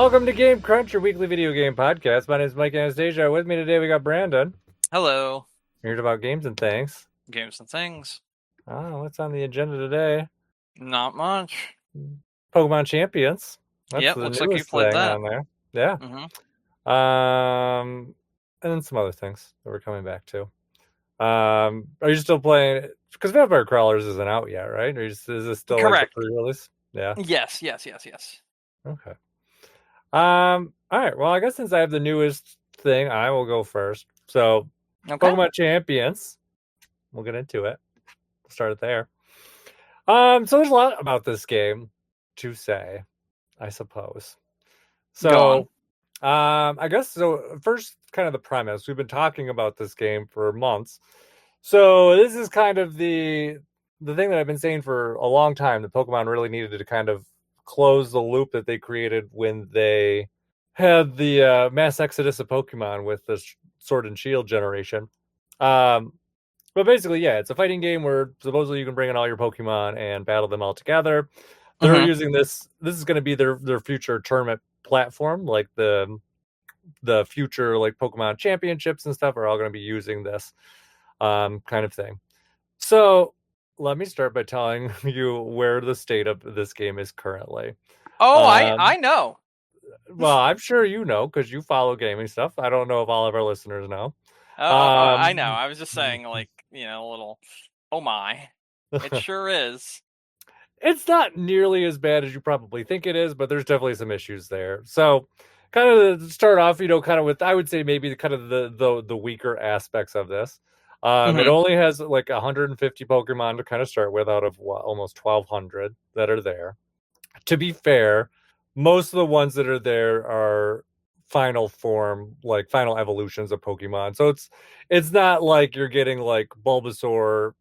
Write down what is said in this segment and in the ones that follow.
Welcome to Game Crunch, your weekly video game podcast. My name is Mike Anastasia. With me today, we got Brandon. Hello, Here's about games and things. games and things. What's on the agenda today? Not much. Pokemon Champions. That's Yep, the looks like you newest played thing that. on there. Yeah. hmm And then some other things that we're coming back to. Are you still playing? Because Vampire Crawlers isn't out yet, right? Is this still like the Correct. pre-release? Yeah. Yes. Okay. All right. Well, I guess since I have the newest thing, I will go first. So, Okay. Pokemon Champions. We'll get into it. We'll start it there. So there's a lot about this game to say, I suppose. Go on. So, I guess so. First, kind of the premise. We've been talking about this game for months. So this is kind of the thing that I've been saying for a long time. That Pokemon really needed to kind of close the loop that they created when they had the mass exodus of Pokemon with the Sword and Shield generation. Um, but basically, yeah, it's a fighting game where supposedly you can bring in all your Pokemon and battle them all together. They're hmm using this. This is going to be their future tournament platform, like the future like Pokemon championships and stuff are all going to be using this kind of thing. So let me start by telling you where the state of this game is currently. Oh, I Um, I know. well, I'm sure you know because you follow gaming stuff. I don't know if all of our listeners know. I know. Um, I was just saying, like, a little. Oh my, it sure is. it's not nearly as bad as you probably think it is, but there's definitely some issues there. So, kind of to start off, kind of with I would say maybe kind of the weaker aspects of this. It hmm only has like 150 Pokemon to kind of start with out of almost 1,200 that are there. To be fair, most of the ones that are there are final form, like final evolutions of Pokemon. So it's not like you're getting like Bulbasaur,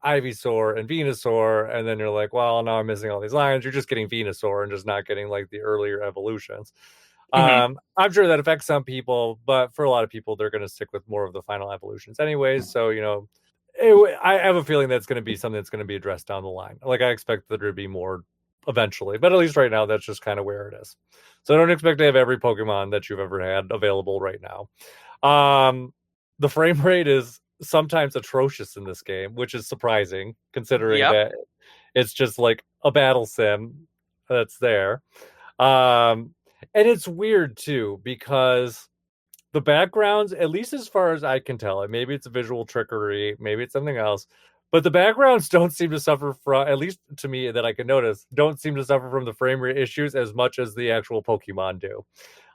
Ivysaur, and Venusaur, and then you're like, well, now I'm missing all these lines. You're just getting Venusaur and just not getting like the earlier evolutions. hmm I'm sure that affects some people, but for a lot of people, they're going to stick with more of the final evolutions, anyways. So I have a feeling that's going to be something that's going to be addressed down the line. Like I expect there to be more eventually, but at least right now, that's just kind of where it is. So I don't expect to have every Pokemon that you've ever had available right now. The frame rate is sometimes atrocious in this game, which is surprising considering Yep. that it's just like a battle sim that's there. Um, and it's weird too because the backgrounds, at least as far as I can tell, and maybe it's a visual trickery, maybe it's something else, but the backgrounds don't seem to suffer from, at least to me that I can notice, don't seem to suffer from the frame rate issues as much as the actual Pokemon do.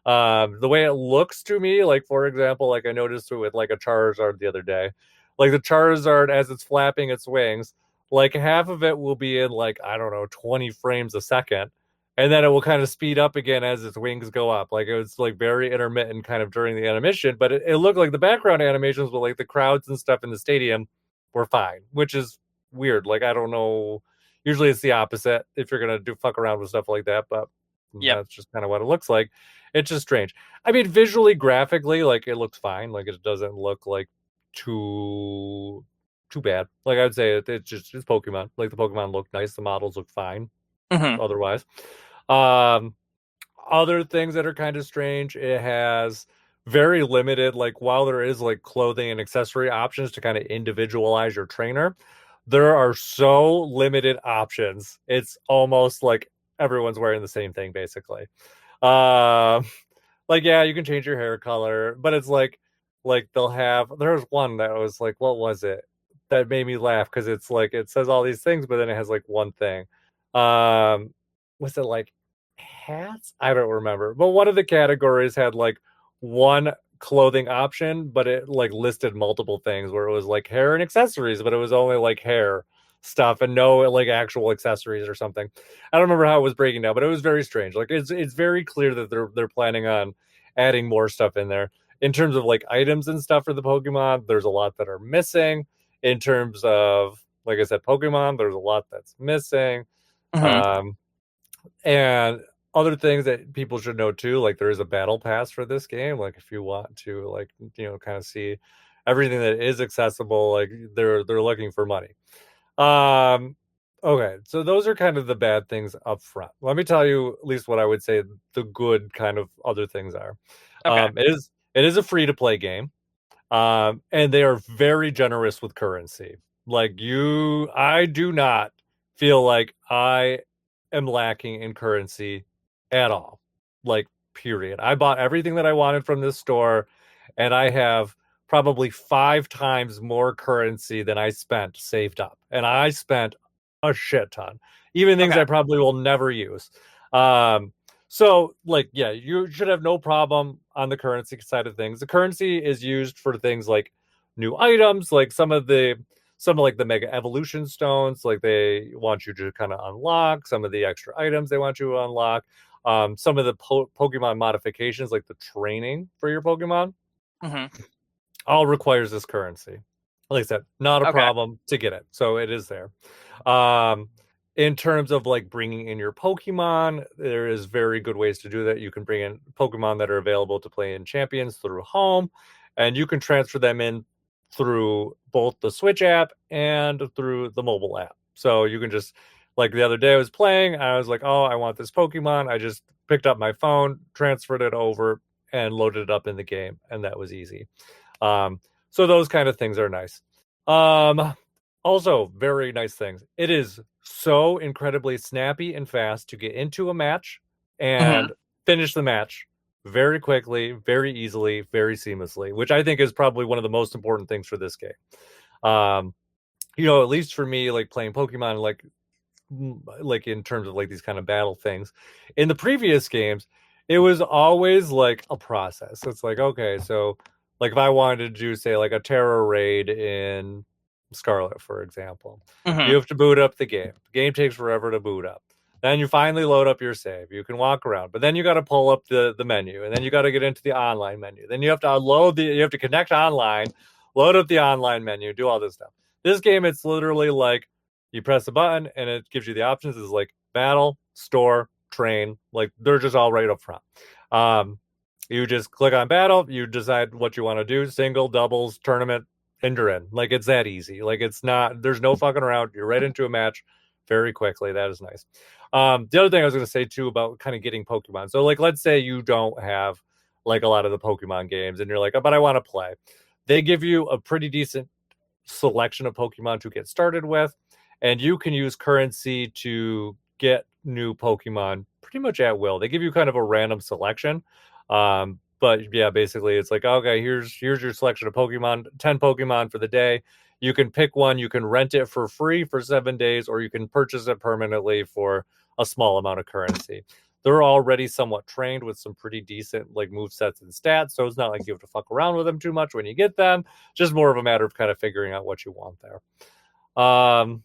The way it looks to me, like for example, like I noticed with like a Charizard the other day, like the Charizard as it's flapping its wings, like half of it will be in like I don't know 20 frames a second, and then it will kind of speed up again as its wings go up. Like it was like very intermittent kind of during the animation, but it looked like the background animations with like the crowds and stuff in the stadium were fine, which is weird. Like I don't know. Usually it's the opposite if you're gonna do fuck around with stuff like that, but Yep. that's just kind of what it looks like. It's just strange. I mean, visually, graphically, like it looks fine. Like it doesn't look like too bad. Like I'd say it's Pokemon. Like the Pokemon look nice, the models look fine. hmm Otherwise, um, other things that are kind of strange. It has very limited, like while there is like clothing and accessory options to kind of individualize your trainer, there are so limited options. It's almost like everyone's wearing the same thing basically. Um, like yeah, you can change your hair color, but it's like they'll have. There's one that was like, what was it? That made me laugh because it's like it says all these things, but then it has like one thing. Um, was it like hats? I don't remember, but one of the categories had like one clothing option, but it like listed multiple things where it was like hair and accessories, but it was only like hair stuff and no like actual accessories or something. I don't remember how it was breaking down, but it was very strange. Like it's very clear that they're planning on adding more stuff in there. In terms of like items and stuff for the Pokemon, there's a lot that are missing. In terms of like I said, Pokemon, there's a lot that's missing. hmm Um, and other things that people should know too, like there is a battle pass for this game. Like if you want to like kind of see everything that is accessible, like they're looking for money. Um Okay, so those are kind of the bad things up front. Let me tell you at least what I would say the good kind of other things are. Okay. It is a free to play game. And they are very generous with currency. Like I do not feel like I am lacking in currency at all. Like, period. I bought everything that I wanted from this store, and I have probably 5 times more currency than I spent saved up. And I spent a shit ton, even things Okay. I probably will never use. Um, so, like, yeah, you should have no problem on the currency side of things. The currency is used for things like new items, like some of like the mega evolution stones, like they want you to kind of unlock some of the extra items they want you to unlock. Some of the Pokemon modifications, like the training for your Pokemon, Hmm. all requires this currency. Like I said, not a Okay. problem to get it. So it is there. Um, in terms of like bringing in your Pokemon, there is very good ways to do that. You can bring in Pokemon that are available to play in Champions through home, and you can transfer them in through both the Switch app and through the mobile app. So you can just, like the other day I was playing, I was like, oh, I want this Pokemon. I just picked up my phone, transferred it over, and loaded it up in the game, and that was easy. Um, so those kind of things are nice. Um, Also, very nice things. It is so incredibly snappy and fast to get into a match Hmm. and finish the match very quickly, very easily, very seamlessly, which I think is probably one of the most important things for this game. Um, at least for me, like playing Pokemon, like in terms of like these kind of battle things. In the previous games, it was always like a process. It's like, okay, so like if I wanted to do say like a terror raid in Scarlet, for example, you Hmm. have to boot up the game. The game takes forever to boot up. Then you finally load up your save. You can walk around, but then you got to pull up the menu, and then you got to get into the online menu. Then you have to you have to connect online, load up the online menu, do all this stuff. This game, it's literally like you press a button and it gives you the options. Is like battle, store, train. Like they're just all right up front. Um, you just click on battle. You decide what you want to do: single, doubles, tournament, and you're in. Like it's that easy. Like it's not. There's no fucking around. You're right into a match very quickly. That is nice. The other thing I was going to say too about kind of getting Pokemon. So like, let's say you don't have like a lot of the Pokemon games, and you're like, oh, but I want to play. They give you a pretty decent selection of Pokemon to get started with, and you can use currency to get new Pokemon pretty much at will. They give you kind of a random selection. But yeah, basically it's like, okay, here's your selection of Pokemon, 10 Pokemon for the day. You can pick one, you can rent it for free for 7 days, or you can purchase it permanently for a small amount of currency. They're already somewhat trained with some pretty decent like move sets and stats, so it's not like you have to fuck around with them too much when you get them. Just more of a matter of kind of figuring out what you want there. Um,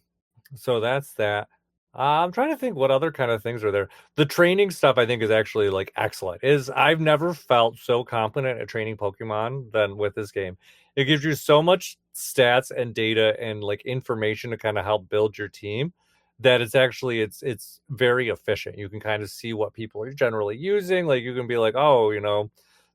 so that's that. I'm trying to think what other kind of things are there. The training stuff I think is actually like excellent. Is I've never felt so confident at training Pokemon than with this game. It gives you so much stats and data and like information to kind of help build your team that it's very efficient. You can kind of see what people are generally using. Like you can be like, oh,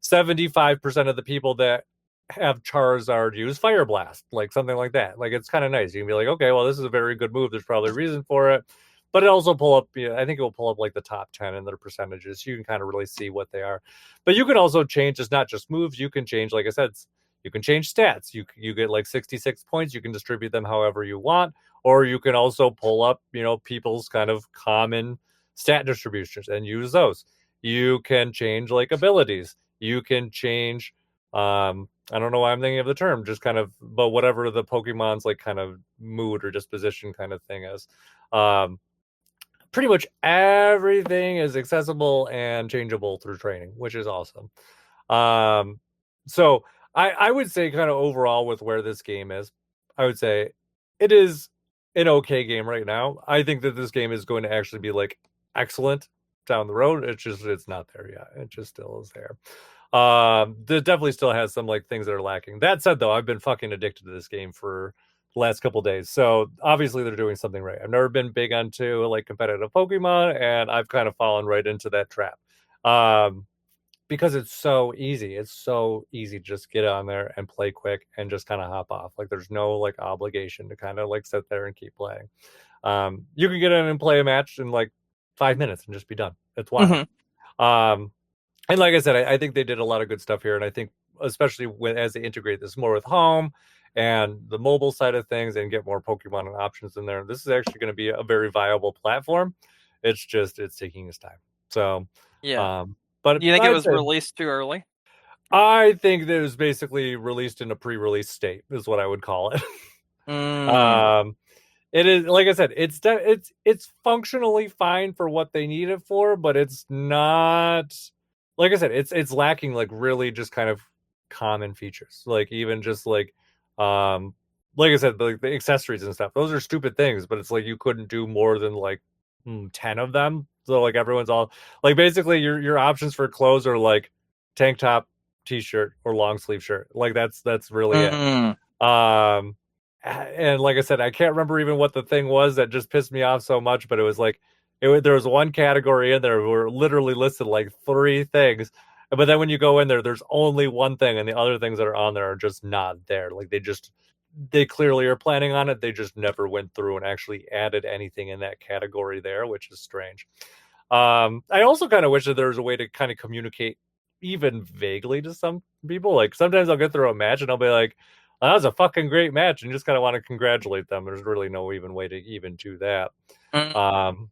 75% of the people that have Charizard use Fire Blast, like something like that. Like it's kind of nice. You can be like, okay, well, this is a very good move. There's probably a reason for it. But it also pull up, I think it will pull up like the top 10 and their percentages. So you can kind of really see what they are. But you can also change, it's not just moves. You can change, like I said, you can change stats. You get like 66 points. You can distribute them however you want. Or you can also pull up, people's kind of common stat distributions and use those. You can change like abilities. You can change I don't know why I'm thinking of the term, just kind of, but whatever the Pokemon's like kind of mood or disposition kind of thing is. Um, Pretty much everything is accessible and changeable through training, which is awesome. Um, so I would say kind of overall with where this game is, I would say it is an okay game right now. I think that this game is going to actually be like excellent down the road. It's not there yet. It just still is there. There definitely still has some like things that are lacking. That said, though, I've been fucking addicted to this game for the last couple days, so obviously they're doing something right. I've never been big onto like competitive Pokemon, and I've kind of fallen right into that trap. Um, because it's so easy. It's so easy to just get on there and play quick and just kind of hop off. Like there's no like obligation to kind of like sit there and keep playing. You can get in and play a match in like 5 minutes and just be done. It's wild. Hmm. Um, and like I said, I think they did a lot of good stuff here, and I think especially when as they integrate this more with home and the mobile side of things and get more Pokemon and options in there, this is actually going to be a very viable platform. It's just it's taking its time. So, Yeah. um, but Do you think it I'd was say released too early? I think that it was basically released in a pre-release state, is what I would call it. Mm. um, it is like I said, it's functionally fine for what they need it for, but it's not like I said, it's lacking like really just kind of common features. Like even just um like I said, the accessories and stuff. Those are stupid things, but it's like you couldn't do more than like 10 of them. So like everyone's all like basically your options for clothes are like tank top, t-shirt, or long sleeve shirt. Like that's really it. Mm. Um, and like I said, I can't remember even what the thing was that just pissed me off so much, but it was like there was one category in there where literally listed like three things. But then when you go in there, there's only one thing, and the other things that are on there are just not there. Like they clearly are planning on it. They just never went through and actually added anything in that category there, which is strange. I also kind of wish that there was a way to kind of communicate even vaguely to some people. Like sometimes I'll get through a match and I'll be like, "Oh, that was a fucking great match," and you just kind of want to congratulate them. There's really no even way to even do that. Mm. Um,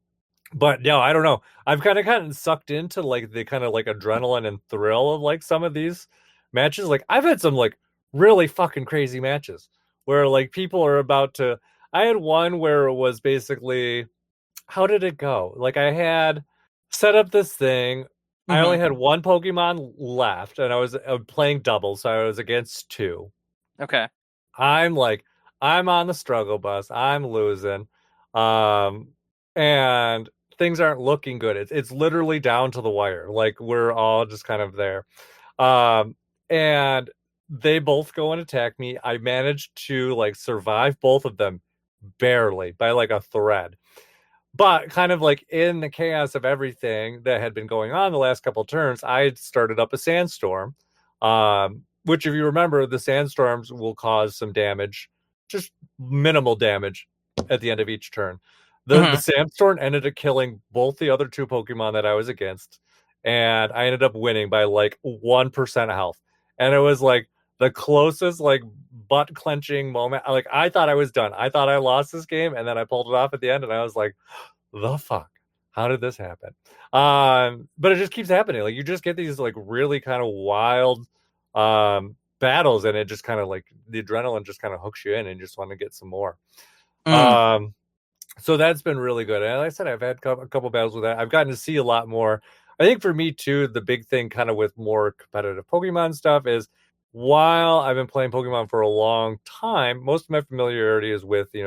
but no, I don't know. I've kind of gotten sucked into like the kind of like adrenaline and thrill of like some of these matches. Like I've had some like really fucking crazy matches where like people are about to. I had one where it was basically how did it go? Like I had set up this thing. I Hmm. only had one Pokemon left, and I was playing doubles, so I was against two. Okay. I'm like, I'm on the struggle bus. I'm losing, um, and things aren't looking good. It's literally down to the wire. Like we're all just kind of there, um, and they both go and attack me. I managed to like survive both of them barely by like a thread, but kind of like in the chaos of everything that had been going on the last couple of turns, I had started up a sandstorm. Which, if you remember, the sandstorms will cause some damage, just minimal damage at the end of each turn. The Hmm. sandstorm ended up killing both the other two Pokemon that I was against, and I ended up winning by like 1% health. And it was like the closest like butt clenching moment. Like I thought I was done. I thought I lost this game, and then I pulled it off at the end, and I was like, the fuck? How did this happen? But it just keeps happening. Like you just get these like really kind of wild battles, and it just kind of like the adrenaline just kind of hooks you in and you just want to get some more. Mm. Um, so that's been really good. And like I said, I've had a couple battles with that. I've gotten to see a lot more. I think for me too, the big thing kind of with more competitive Pokemon stuff is while I've been playing Pokemon for a long time, most of my familiarity is with, the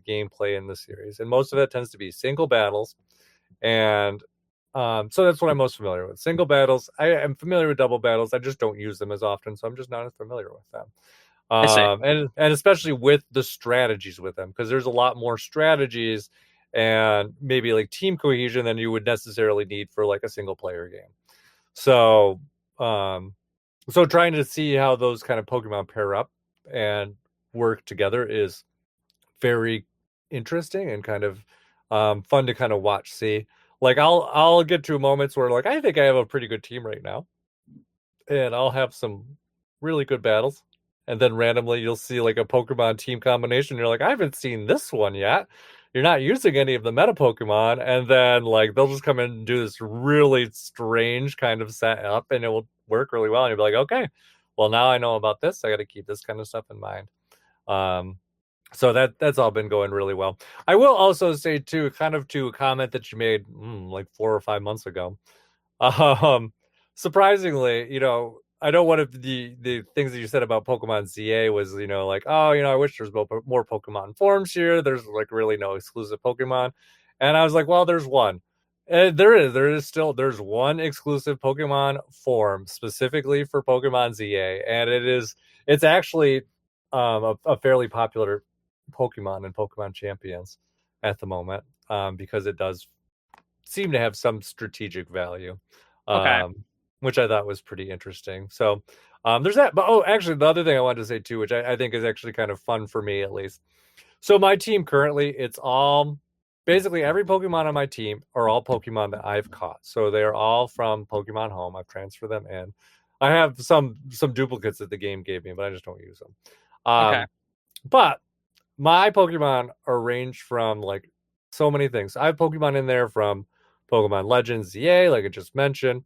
gameplay in the series. And most of it tends to be single battles. And so that's what I'm most familiar with. Single battles. I am familiar with double battles. I just don't use them as often, so I'm just not as familiar with them. I see. And especially with the strategies with them, because there's a lot more strategies and maybe like team cohesion than you would necessarily need for like a single player game. So, um, so trying to see how those kind of Pokemon pair up and work together is very interesting and kind of fun to kind of watch. See, like I'll get to moments where like I think I have a pretty good team right now, and I'll have some really good battles. And then randomly you'll see like a Pokemon team combination. You're like, I haven't seen this one yet. You're not using any of the meta Pokemon. And then like they'll just come in and do this really strange kind of setup and it will work really well. And you'll be like, okay, well now I know about this. I got to keep this kind of stuff in mind. Um, so that's all been going really well. I will also say too, kind of to a comment that you made like 4 or 5 months ago. Um, Surprisingly, I know one of the things that you said about Pokemon ZA was, like, oh, I wish there's more Pokemon forms here. There's like really no exclusive Pokemon, and I was like, well, there's one. And there's one exclusive Pokemon form specifically for Pokemon ZA, and it's actually a fairly popular Pokemon in Pokemon Champions at the moment, because it does seem to have some strategic value, Okay. um, which I thought was pretty interesting. So there's that. But actually, the other thing I wanted to say too, which I think is actually kind of fun for me at least. So my team currently, it's all. basically every Pokemon on my team are all Pokemon that I've caught. So they are all from Pokemon Home. I've transferred them in. I have some duplicates that the game gave me, but I just don't use them. Okay. But my Pokemon are ranged from like so many things. I have Pokemon in there from Pokemon Legends ZA, like I just mentioned.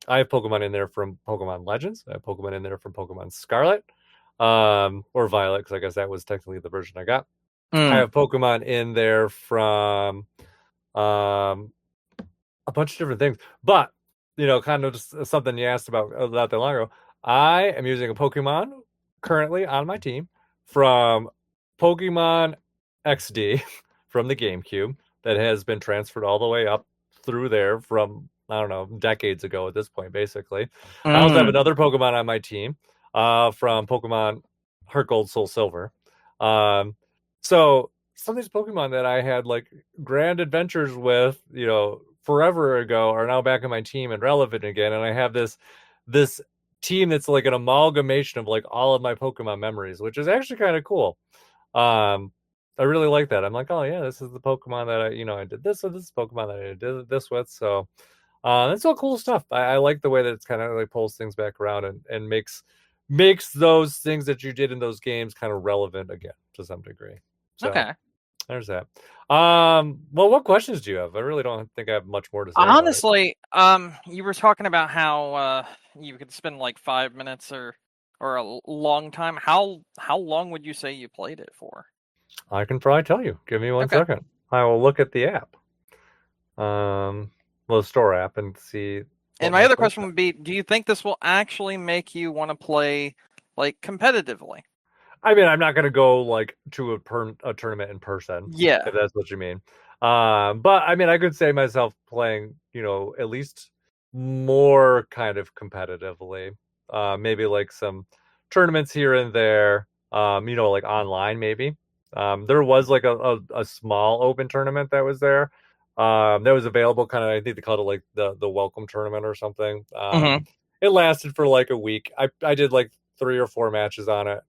I have Pokemon in there from Pokemon Legends. I have Pokemon in there from Pokemon Scarlet, or Violet, because I guess that was technically the version I got. I Mm. have Pokemon in there from um, a bunch of different things. But kind of just something you asked about not that long ago. I am using a Pokemon currently on my team from Pokemon XD from the GameCube that has been transferred all the way up through there from I don't know decades ago at this point. Basically, I also have Mm. another Pokemon on my team from Pokemon Heart Gold Soul Silver. Um, so some of these Pokemon that I had like grand adventures with, forever ago are now back on my team and relevant again. And I have this team that's like an amalgamation of like all of my Pokemon memories, which is actually kind of cool. Um, I really like that. I'm like, oh yeah, this is the Pokemon that I did this with. This is Pokemon that I did this with. So that's all cool stuff. I like the way that it's kind of like pulls things back around and makes those things that you did in those games kind of relevant again to some degree. So Okay. there's that. Well, what questions do you have? I really don't think I have much more to say about it. Honestly, you were talking about how you could spend like 5 minutes or a long time. How long would you say you played it for? I can probably tell you. Give me one Okay. second. I will look at the app, um, the store app, and see And what my my other play. question would be, do you think this will actually make you want to play like competitively? I mean, I'm not going to go like to a tournament in person, Yeah. if that's what you mean. But I mean, I could say myself playing, at least more kind of competitively. Maybe like some tournaments here and there. Like online maybe. There was like a small open tournament that was there. That was available kind of. I think they called it like the welcome tournament or something. Hmm. It lasted for like a week. I did like 3 or 4 matches on it,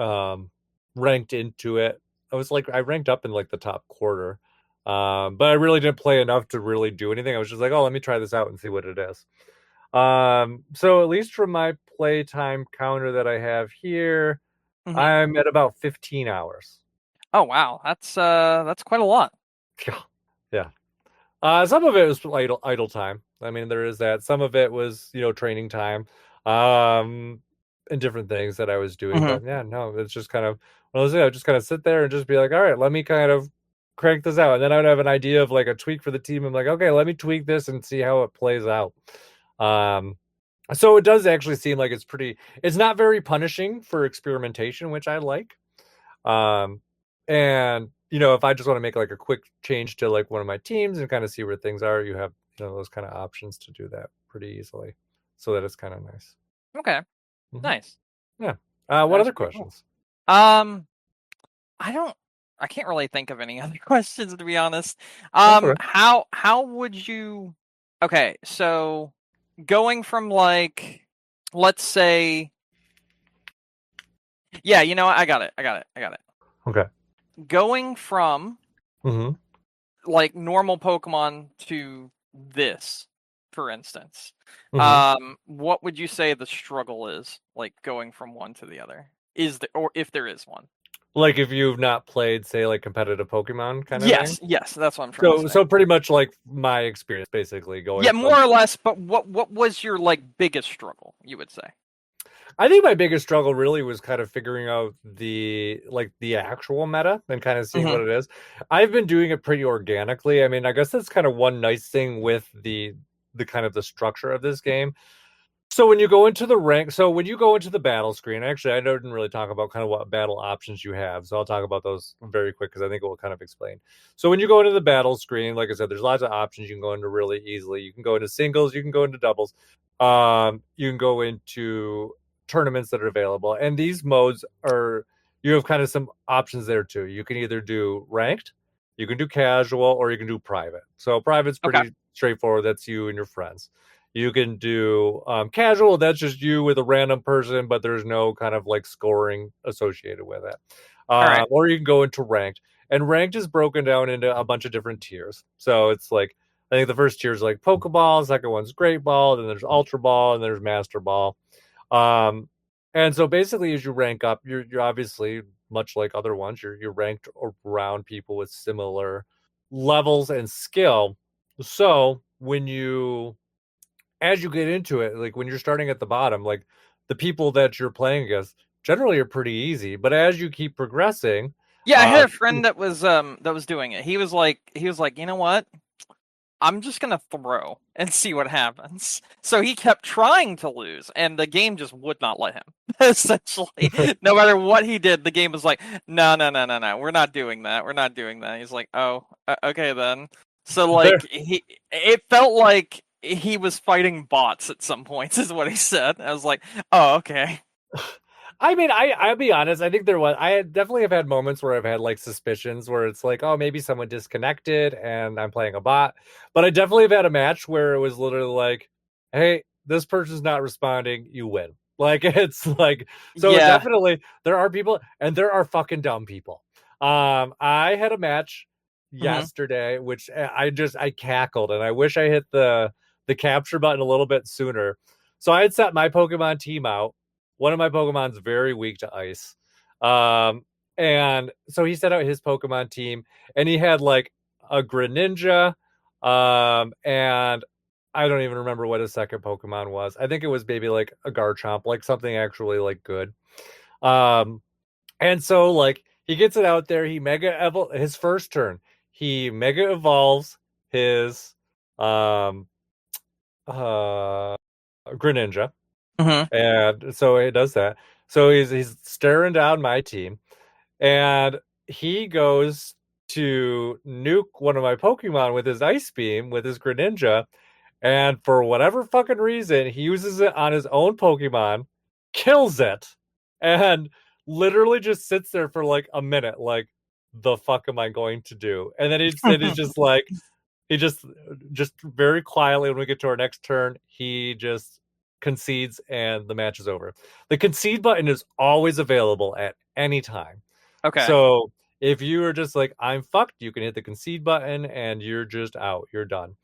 um, ranked into it. I ranked up in like the top quarter. But I really didn't play enough to really do anything. I was just like, oh, let me try this out and see what it is. So at least from my playtime counter that I have here, Hmm. I'm at about 15 hours. Oh wow, that's quite a lot. Yeah. Yeah. Some of it was idle time. I mean, there is that. Some of it was, training time, um, and different things that I was doing. Hmm. But yeah, no, it's just kind of one of those things. I just kind of sit there and just be like, all right, let me kind of crank this out, and then I would have an idea of like a tweak for the team. I'm like, okay, let me tweak this and see how it plays out. Um, so it does actually seem like it's not very punishing for experimentation, which I like. Um, and if I just want to make like a quick change to like one of my teams and kind of see where things are, you have those kind of options to do that pretty easily, so that it's kind of nice. Okay, Hmm. nice. Yeah. What That's other pretty cool. questions? Um, I don't. I can't really think of any other questions to be honest. That's okay. How would you? Okay, so going from like, let's say, yeah, you know what? I got it. I got it. Okay. Going from Hmm. like normal Pokemon to this, for instance, Hmm. what would you say the struggle is? Like going from one to the other, is the or if there is one? Like if you've not played, say, like competitive Pokemon kind of thing. Yes, that's what I'm trying to So say. so pretty much like my experience, basically Yeah, going more from. or less. But what was your like biggest struggle? You would say? I think my biggest struggle really was kind of figuring out the actual meta and kind of seeing Hmm. what it is. I've been doing it pretty organically. I mean, I guess that's kind of one nice thing with the kind of the structure of this game. So when you go into the battle screen, actually, I didn't really talk about kind of what battle options you have. So I'll talk about those very quick because I think it will kind of explain. So when you go into the battle screen, like I said, there's lots of options you can go into really easily. You can go into singles, you can go into doubles, you can go into tournaments that are available, and these modes are you have kind of some options there too. You can either do ranked, you can do casual, or you can do private. So private's Okay. pretty straightforward. That's you and your friends. You can do casual. That's just you with a random person, but there's no kind of like scoring associated with it. All right. Or you can go into ranked. And ranked is broken down into a bunch of different tiers. So it's like I think the first tier is like Pokeball, the second one's Great Ball, then there's Ultra Ball, and there's Master Ball. Um, and so basically, as you rank up, you're obviously much like other ones. You're ranked around people with similar levels and skill. So when you as you get into it, like when you're starting at the bottom, like the people that you're playing against generally are pretty easy. But as you keep progressing, Yeah, I had uh, a friend that was doing it. He was like, you know what? I'm just gonna throw and see what happens. So he kept trying to lose, and the game just would not let him. Essentially, no matter what he did, the game was like, no, no, no, no, no, we're not doing that. We're not doing that. He's like, oh, okay then. So there it felt like he was fighting bots at some points, is what he said. I was like, oh, okay. I mean, I'll be honest. I think there was. Definitely have had moments where I've had like suspicions where it's like, oh, maybe someone disconnected and I'm playing a bot. But I definitely have had a match where it was literally like, hey, this person's not responding. You win. Like it's like so. Yeah. Definitely, there are people, and there are fucking dumb people. I had a match Hmm. yesterday, which I cackled, and I wish I hit the capture button a little bit sooner. So I had set my Pokemon team out. One of my Pokemon's very weak to ice. And so he set out his Pokemon team and he had like a Greninja. And I don't even remember what his second Pokemon was. I think it was maybe like a Garchomp, like something actually like good. Um, and so like he gets it out there, his first turn, he mega evolves his um Greninja Hmm. and so it does that. So he's staring down my team, and he goes to nuke one of my Pokemon with his Ice Beam with his Greninja, and for whatever fucking reason, he uses it on his own Pokemon, kills it, and literally just sits there for like a minute, like the fuck am I going to do? And then he's just like he just very quietly when we get to our next turn, he just concedes and the match is over. The concede button is always available at any time. Okay. So if you are just like I'm fucked, you can hit the concede button and you're just out. You're done.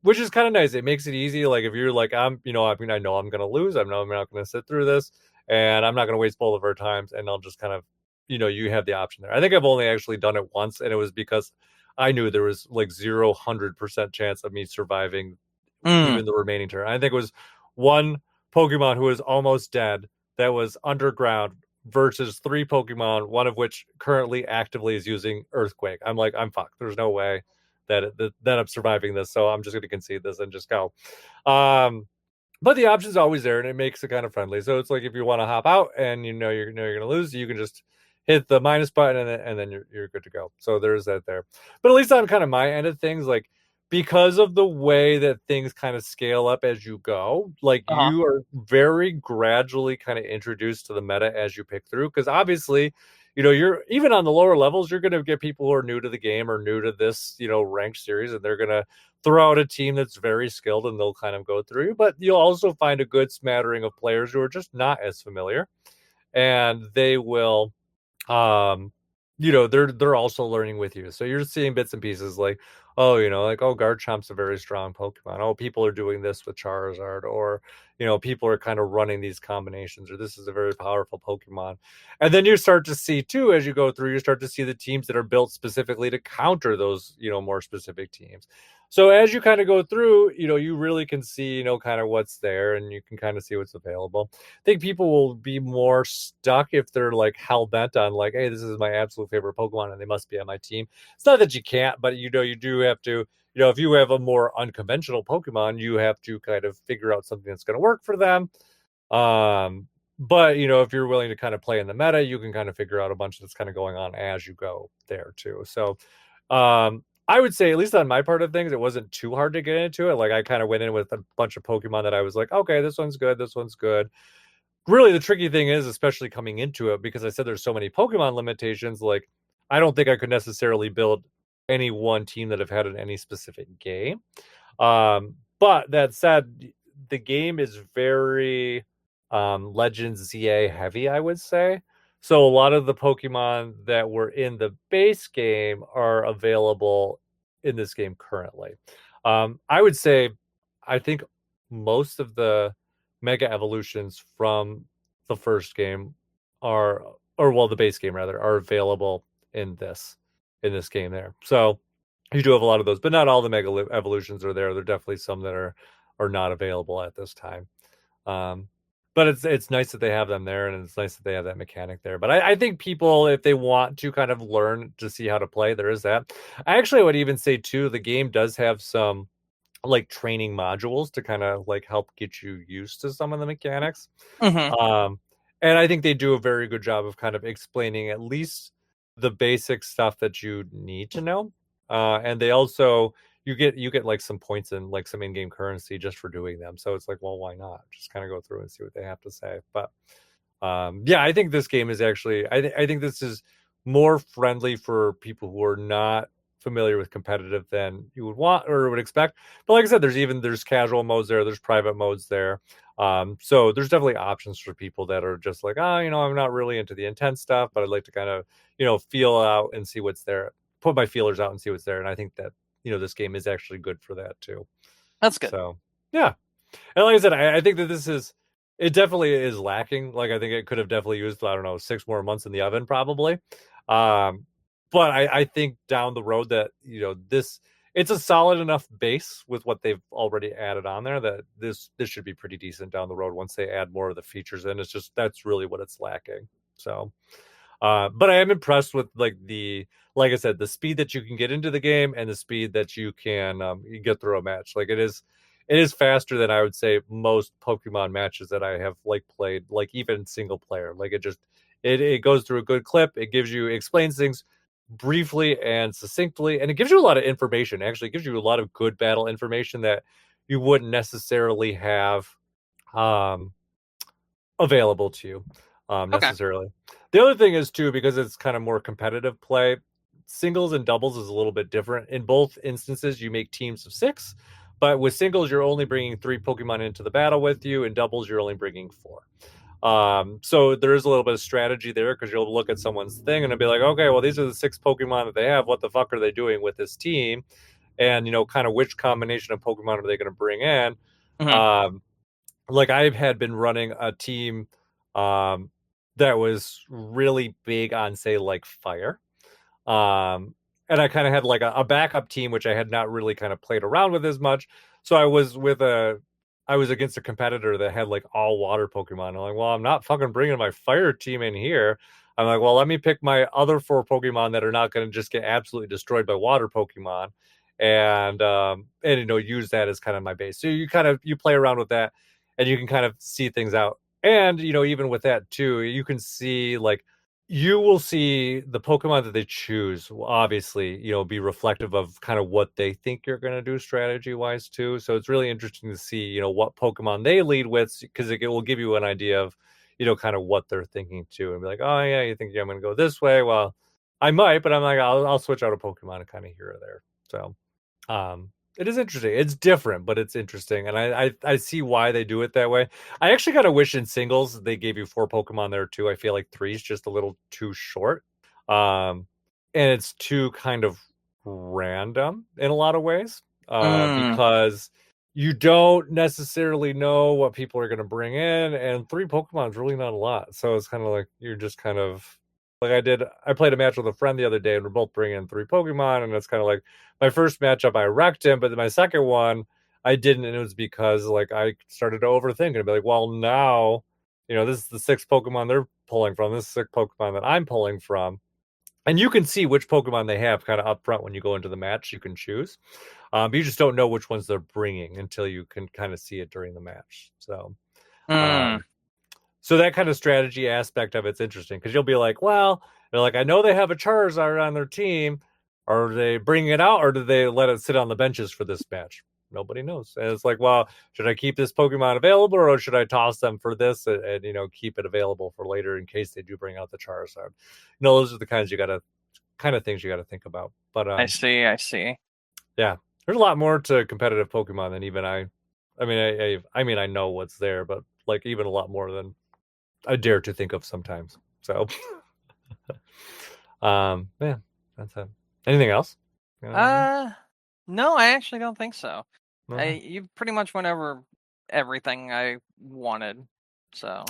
Which is kind of nice. It makes it easy. Like if you're like I know I'm gonna lose. I know I'm not gonna sit through this, and I'm not gonna waste both of our times. And I'll just kind of, you have the option there. I think I've only actually done it once, and it was because I knew there was like 0% chance of me surviving Mm. even the remaining turn. I think it was one Pokemon who was almost dead that was underground versus three Pokemon, one of which currently actively is using Earthquake. I'm like, I'm fucked. There's no way that I'm surviving this, so I'm just going to concede this and just go. Um, but the option's always there, and it makes it kind of friendly. So it's like if you want to hop out and you're going to lose, you can just hit the minus button and then you're good to go. So there's that there. But at least on kind of my end of things, like because of the way that things kind of scale up as you go, like Uh-huh. you are very gradually kind of introduced to the meta as you pick through. Because obviously, you're even on the lower levels, you're going to get people who are new to the game or new to this, ranked series, and they're going to throw out a team that's very skilled and they'll kind of go through. But you'll also find a good smattering of players who are just not as familiar, and they will they're also learning with you. So you're seeing bits and pieces like, oh, like, oh, Garchomp's a very strong Pokemon. Oh, people are doing this with Charizard, or people are kind of running these combinations, or this is a very powerful Pokemon. And then you start to see too, as you go through, you start to see the teams that are built specifically to counter those, more specific teams. So as you kind of go through, you really can see, kind of what's there, and you can kind of see what's available. I think people will be more stuck if they're like hell bent on like, hey, this is my absolute favorite Pokemon and they must be on my team. It's not that you can't, but you do have to, if you have a more unconventional Pokemon, you have to kind of figure out something that's going to work for them. But if you're willing to kind of play in the meta, you can kind of figure out a bunch that's kind of going on as you go there too. So I would say, at least on my part of things, it wasn't too hard to get into it. Like I kind of went in with a bunch of Pokemon that I was like, okay, this one's good, this one's good. Really, the tricky thing is, especially coming into it, because I said there's so many Pokemon limitations, like I don't think I could necessarily build any one team that have had in any specific game. But that said, the game is very Legends ZA heavy, I would say. So a lot of the Pokemon that were in the base game are available in this game currently. I would say, I think most of the Mega Evolutions from the first game are, or well, the base game rather, are available in this game there. So you do have a lot of those, but not all the Mega Evolutions are there. There are definitely some that are not available at this time. Um, but it's nice that they have them there, and it's nice that they have that mechanic there. But I think people, if they want to kind of learn to see how to play, there is that. I actually would even say too, the game does have some like training modules to kind of like help get you used to some of the mechanics. Hmm. Um, and I think they do a very good job of kind of explaining at least the basic stuff that you need to know. And they also, you get like some points and like some in-game currency just for doing them. So it's like, well, why not? Just kind of go through and see what they have to say. But yeah, I think this game is actually, I think this is more friendly for people who are not familiar with competitive than you would want or would expect. But like I said, there's casual modes there, there's private modes there. So there's definitely options for people that are just like, oh, I'm not really into the intense stuff, but I'd like to kind of, feel out and see what's there, put my feelers out and see what's there. And I think that, this game is actually good for that too. That's good. So yeah. And like I said, I think that it definitely is lacking. Like I think it could have definitely used, I don't know, 6 more months in the oven probably. Um, but I think down the road that, it's a solid enough base with what they've already added on there that this should be pretty decent down the road once they add more of the features in. It's just that's really what it's lacking. So but I am impressed with like I said, the speed that you can get into the game and the speed that you get through a match. Like it is faster than I would say most Pokemon matches that I have like played, like even single player. Like it goes through a good clip. Explains things briefly and succinctly, and it gives you a lot of information. Actually, it gives you a lot of good battle information that you wouldn't necessarily have um available to you Okay. necessarily. The other thing is too, because it's kind of more competitive play, singles and doubles is a little bit different. In both instances, you make teams of 6, but with singles, you're only bringing 3 Pokemon into the battle with you. In doubles, you're only bringing 4. So there is a little bit of strategy there because you'll look at someone's thing and be like, okay, well, these are the 6 Pokemon that they have. What the fuck are they doing with this team? And kind of which combination of Pokemon are they going to bring in? Hmm. Um, like I had been running a team um that was really big on say like fire. Um, and I kind of had like a backup team, which I had not really kind of played around with as much. So I was against a competitor that had like all water Pokemon. I'm like, well, I'm not fucking bringing my fire team in here. I'm like, well, let me pick my other 4 Pokemon that are not going to just get absolutely destroyed by water Pokemon, and use that as kind of my base. So you play around with that, and you can kind of see things out. And even with that too, you can see like you will see the Pokemon that they choose will obviously, be reflective of kind of what they think you're going to do strategy wise too. So it's really interesting to see, what Pokemon they lead with because it will give you an idea of, kind of what they're thinking too, and be like, oh yeah, you think I'm going to go this way? Well, I might, but I'm like, I'll switch out a Pokemon and kind of here or there. So it is interesting. It's different, but it's interesting, and I see why they do it that way. I actually kind of wish in singles they gave you 4 Pokemon there too. I feel like 3 is just a little too short, um, and it's too kind of random in a lot of ways, Mm. because you don't necessarily know what people are going to bring in, and 3 Pokemon is really not a lot. So it's kind of like you're just kind of like I played a match with a friend the other day, and we're both bringing in 3 Pokemon, and it's kind of like my first matchup I wrecked him, but my second one I didn't, and it was because like I started to overthink and be like, well, now this is the 6 Pokemon they're pulling from, this is 6 Pokemon that I'm pulling from, and you can see which Pokemon they have kind of up front when you go into the match. You can choose, but you just don't know which ones they're bringing until you can kind of see it during the match. Mm. Um, so that kind of strategy aspect of it's interesting because you'll be like, well, they're like, I know they have a Charizard on their team. Are they bringing it out or do they let it sit on the benches for this match? Nobody knows. And it's like, well, should I keep this Pokemon available or should I toss them for this and keep it available for later in case they do bring out the Charizard? Those are the kind of things you got to think about. But I see. I see. yeah, there's a lot more to competitive Pokemon than even I mean, I mean, I know what's there, but like even a lot more than I dare to think of sometimes. So, yeah, that's it. Anything else? Uh, no, I actually don't think so. Okay. You pretty much went over everything I wanted. So,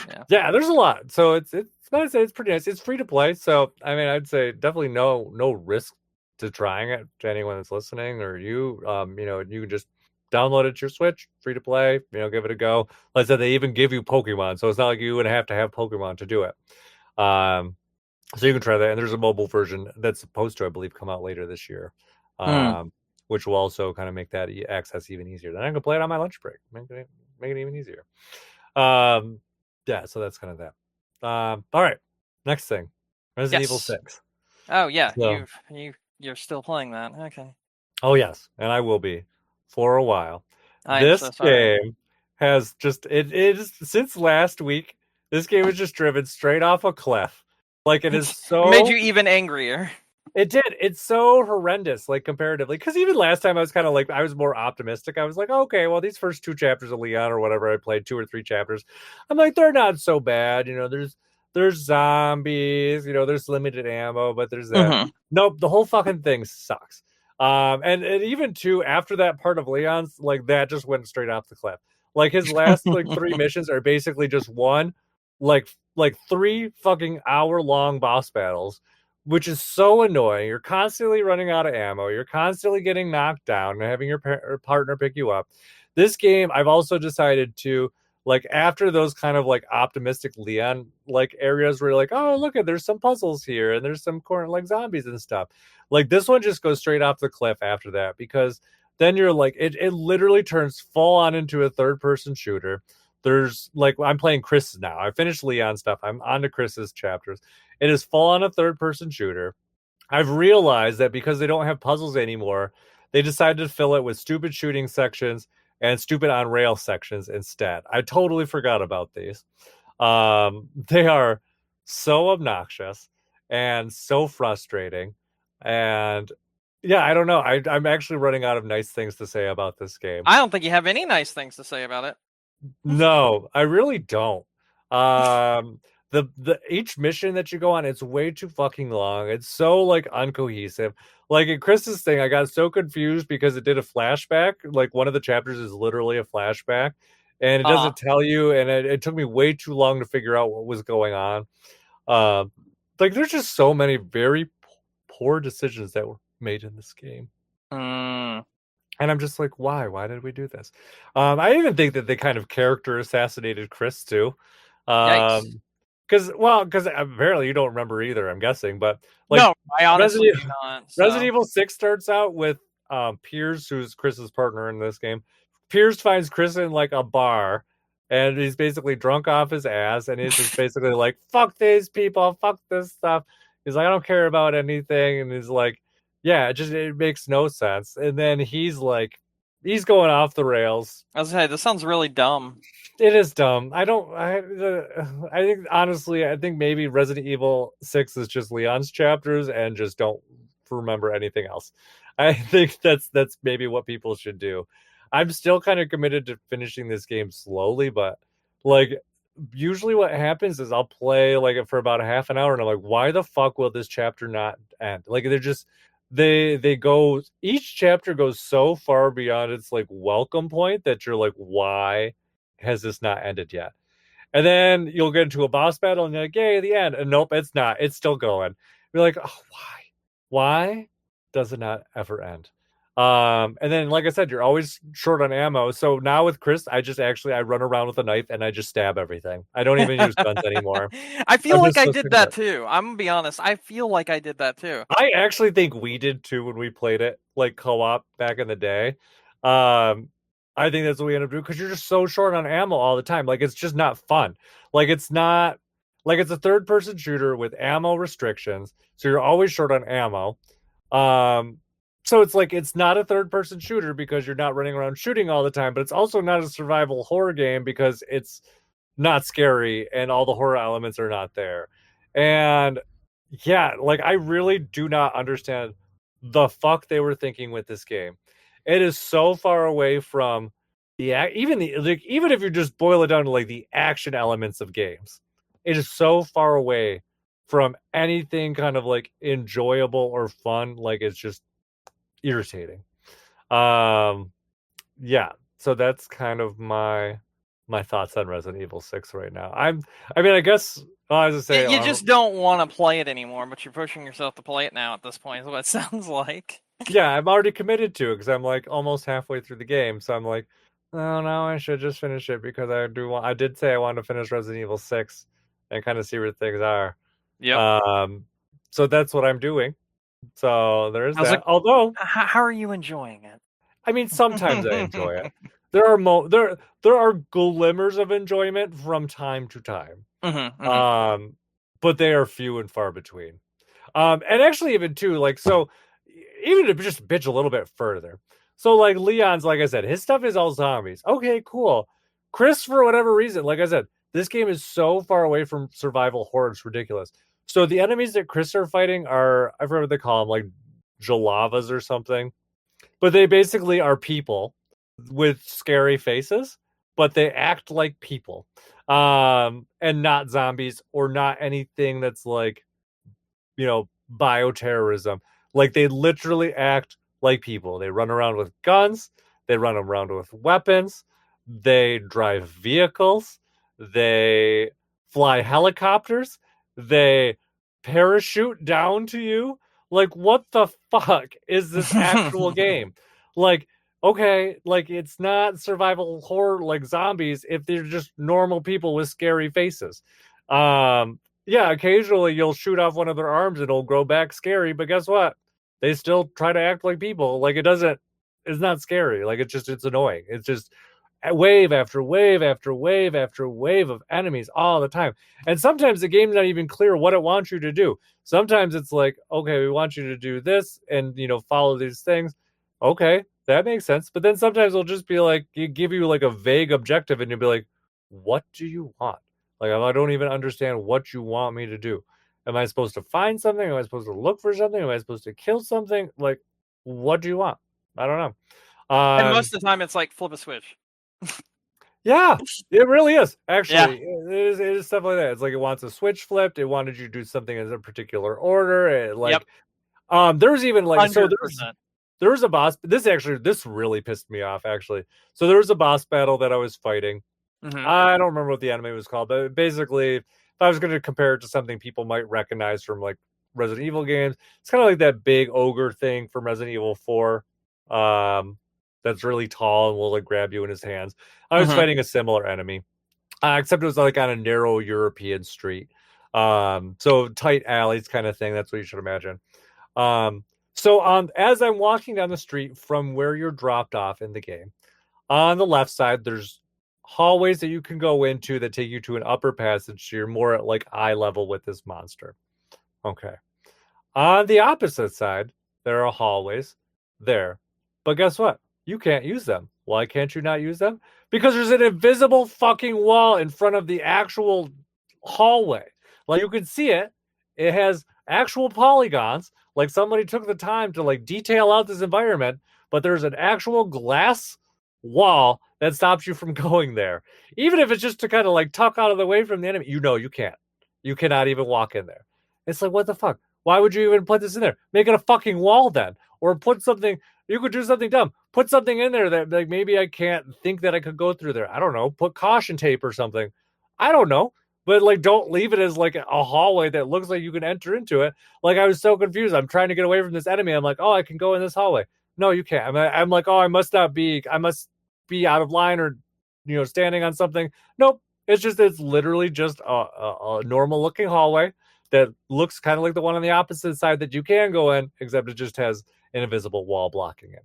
yeah. Yeah, there's a lot. So it's I'd say it's pretty nice. It's free to play. So I mean, I'd say definitely no risk to trying it to anyone that's listening or you. You can just download it to your Switch, free to play. Give it a go. Like I said, they even give you Pokemon, so it's not like you would have to have Pokemon to do it. Um, so you can try that. And there's a mobile version that's supposed to, I believe, come out later this year. Hmm. Which will also kind of make that access even easier. Then I can play it on my lunch break. Make it even easier. Um, yeah, so that's kind of that. All right, next thing, Resident Evil Yes. 6. Oh yeah, So, you're still playing that. Okay. oh yes, and I will be for a while. I am This so sorry. game has just it is since last week. This game is just driven straight off a cliff. Like it is It made you so even angrier. It did. It's so horrendous, like comparatively. Because even last time I was kind of like, I was more optimistic. I was like, okay, well, these first two chapters of Leon or whatever I played, two or three chapters, I'm like, they're not so bad. There's zombies. There's limited ammo, but there's that. Hmm. Nope, the whole fucking thing sucks. And even too after that part of Leon's, like that just went straight off the cliff. Like his last like three missions are basically just one, like 3 fucking hour long boss battles, which is so annoying. You're constantly running out of ammo. You're constantly getting knocked down and having your partner pick you up. This game, I've also decided to like after those kind of like optimistic Leon like areas where you're like, oh look at there's some puzzles here and there's some corner like zombies and stuff. Like this one just goes straight off the cliff after that because then you're like it literally turns full on into a third person shooter. There's like I'm playing Chris now. I finished Leon stuff. I'm on to Chris's chapters. It is full on a third person shooter. I've realized that because they don't have puzzles anymore, they decided to fill it with stupid shooting sections and stupid on rail sections instead. I totally forgot about these. They are so obnoxious and so frustrating. And yeah, I don't know. I'm actually running out of nice things to say about this game. I don't think you have any nice things to say about it. No, I really don't. Um, the each mission that you go on, it's way too fucking long. It's so like uncohesive. Like in Chris's thing, I got so confused because it did a flashback. Like one of the chapters is literally a flashback, and it Uh, doesn't tell you. And it took me way too long to figure out what was going on. Um, like there's just so many very poor decisions that were made in this game. mm, And I'm just like, why? Why did we do this? I even think that they kind of character assassinated Chris too. yikes. Because apparently you don't remember either, I'm guessing. But like No, I honestly Resident do not. Resident So, Evil 6 starts out with Piers, who's Chris's partner in this game. Piers finds Chris in like a bar and he's basically drunk off his ass and he's just basically like, fuck these people, fuck this stuff. He's like, I don't care about anything. And he's like, yeah, it makes no sense. And then he's like, he's going off the rails. I was gonna say this sounds really dumb. It is dumb. I think honestly, I think maybe Resident Evil 6 is just Leon's chapters and just don't remember anything else. I think that's maybe what people should do. I'm still kind of committed to finishing this game slowly, but like usually what happens is I'll play like for about a half an hour and I'm like, why the fuck will this chapter not end? Like they're just they go each chapter goes so far beyond its like welcome point that you're like, why has this not ended yet? And then you'll get into a boss battle and you're like, yay, the end. And nope, it's not. It's still going. You're like, oh, why? Why does it not ever end? And then like I said, you're always short on ammo. So now with Chris, I run around with a knife and I just stab everything. I don't even use guns anymore. I feel I'm like just I so did sick of that it. too. I'm gonna be honest. I feel like I did that too. I actually think we did too when we played it like co-op back in the day. Um, I think that's what we end up doing because you're just so short on ammo all the time. Like it's just not fun. Like it's not like it's a third person shooter with ammo restrictions, so you're always short on ammo. Um, so it's like it's not a third person shooter because you're not running around shooting all the time, but it's also not a survival horror game because it's not scary and all the horror elements are not there. And yeah, like I really do not understand the fuck they were thinking with this game. It is so far away from even if you just boil it down to like the action elements of games. it is so far away from anything kind of like enjoyable or fun. Like it's just irritating. Um, yeah. So that's kind of my thoughts on Resident Evil 6 right now. I mean, I guess well, as I say, You just don't want to play it anymore, but you're pushing yourself to play it now at this point, is what it sounds like. yeah, I'm already committed to it because I'm like almost halfway through the game. So I'm like, oh no, I should just finish it because I did say I wanted to finish Resident Evil 6 and kind of see where things are. Yep. Um, so that's what I'm doing. So there is How's it? that. Although, How are you enjoying it? I mean, sometimes I enjoy it. There are there are glimmers of enjoyment from time to time. Mm-hmm, mm-hmm. But they are few and far between. And actually, even too, like, so even to just bitch a little bit further. So, like, Leon's, like I said, his stuff is all zombies. Okay, cool. Chris, for whatever reason, like I said, this game is so far away from survival horror, it's ridiculous. So, the enemies that Chris are fighting are, I forget what they call them, like Jalavas or something. But they basically are people with scary faces, but they act like people. And not zombies or not anything that's like, bioterrorism. Like they literally act like people. They run around with guns, they run around with weapons, they drive vehicles, they fly helicopters, they parachute down to you. Like, what the fuck is this actual game? Like, okay, like it's not survival horror like zombies if they're just normal people with scary faces. Yeah, occasionally you'll shoot off one of their arms and it'll grow back scary, but guess what? They still try to act like people. Like it's not scary. Like it's annoying. It's just wave after wave after wave after wave of enemies all the time. And sometimes the game's not even clear what it wants you to do. Sometimes it's like, okay, we want you to do this and follow these things. Okay, that makes sense. But then sometimes it'll just be like give you like a vague objective and you'll be like, what do you want? Like I don't even understand what you want me to do. Am I supposed to find something? Am I supposed to look for something? Am I supposed to kill something? Like, what do you want? I don't know. And most of the time, it's like flip a switch. Yeah, it really is. Yeah. Actually, it is stuff like that. It's like it wants a switch flipped. It wanted you to do something in a particular order. Yep. There's even like so 100%. there was a boss. This really pissed me off actually. So there was a boss battle that I was fighting. Mm-hmm. I don't remember what the anime was called, but basically, if I was going to compare it to something people might recognize from like Resident Evil games, it's kind of like that big ogre thing from Resident Evil 4. That's really tall and will like grab you in his hands. I was fighting a similar enemy, except it was like on a narrow European street. So tight alleys kind of thing. That's what you should imagine. As I'm walking down the street from where you're dropped off in the game, on the left side, there's hallways that you can go into that take you to an upper passage. So you're more at like eye level with this monster. Okay. On the opposite side, there are hallways there. But guess what? You can't use them. Why can't you not use them? Because there's an invisible fucking wall in front of the actual hallway. Like you can see it. It has actual polygons. Like somebody took the time to like detail out this environment, but there's an actual glass wall that stops you from going there. Even if it's just to kind of like tuck out of the way from the enemy, you can't. You cannot even walk in there. It's like, what the fuck? Why would you even put this in there? Make it a fucking wall then. Or put something, you could do something dumb. Put something in there that like maybe I can't think that I could go through there. I don't know. Put caution tape or something. I don't know. But like don't leave it as like a hallway that looks like you can enter into it. Like I was so confused. I'm trying to get away from this enemy. I'm like, oh, I can go in this hallway. No, you can't. I'm like, oh, I must be out of line or standing on something. Nope. It's literally just a normal looking hallway that looks kind of like the one on the opposite side that you can go in, except it just has an invisible wall blocking it.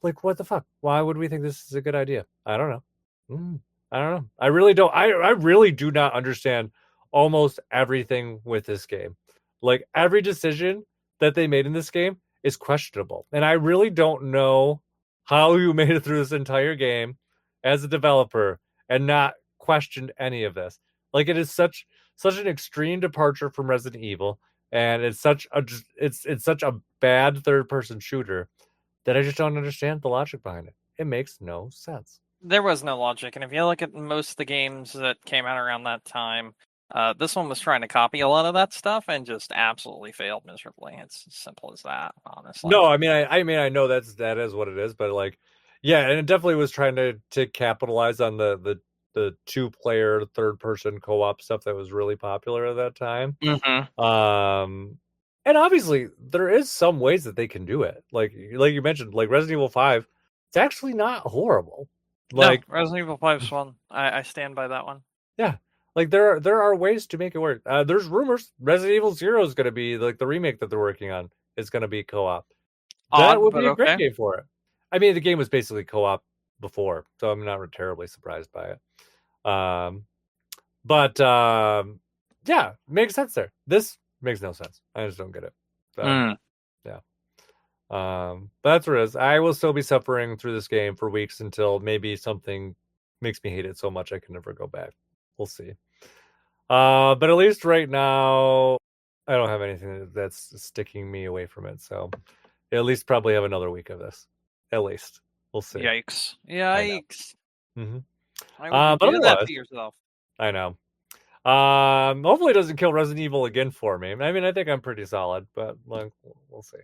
Like, what the fuck? Why would we think this is a good idea? I don't know. I don't know. I really don't. I really do not understand almost everything with this game. Like, every decision that they made in this game is questionable. And I really don't know how you made it through this entire game as a developer and not questioned any of this. Like, it is such an extreme departure from Resident Evil, and it's such a bad third person shooter that I just don't understand the logic behind it. It makes no sense. There was no logic, and if you look at most of the games that came out around that time, This one was trying to copy a lot of that stuff and just absolutely failed miserably. It's as simple as that, honestly. No, I know that is what it is, but like, yeah, and it definitely was trying to capitalize on the two player third person co-op stuff that was really popular at that time. Mm-hmm. Um, and obviously there is some ways that they can do it. Like you mentioned, like Resident Evil 5, it's actually not horrible. No, Like, Resident Evil 5 is fun. I stand by that one. yeah. Like there are ways to make it work. There's rumors Resident Evil Zero is going to be like the remake that they're working on is going to be co-op. That Odd, would but be a great okay. game for it. I mean, the game was basically co-op before, so I'm not terribly surprised by it. But yeah, makes sense there. This makes no sense. I just don't get it. So Mm. yeah. But that's what it is. I will still be suffering through this game for weeks until maybe something makes me hate it so much I can never go back. We'll see. But at least right now, I don't have anything that's sticking me away from it. So at least probably have another week of this. At least we'll see. Yikes. I know. Yikes. hmm Why would you But do that otherwise, to yourself? I know. Hopefully it doesn't kill Resident Evil again for me. I mean, I think I'm pretty solid, but like, we'll see.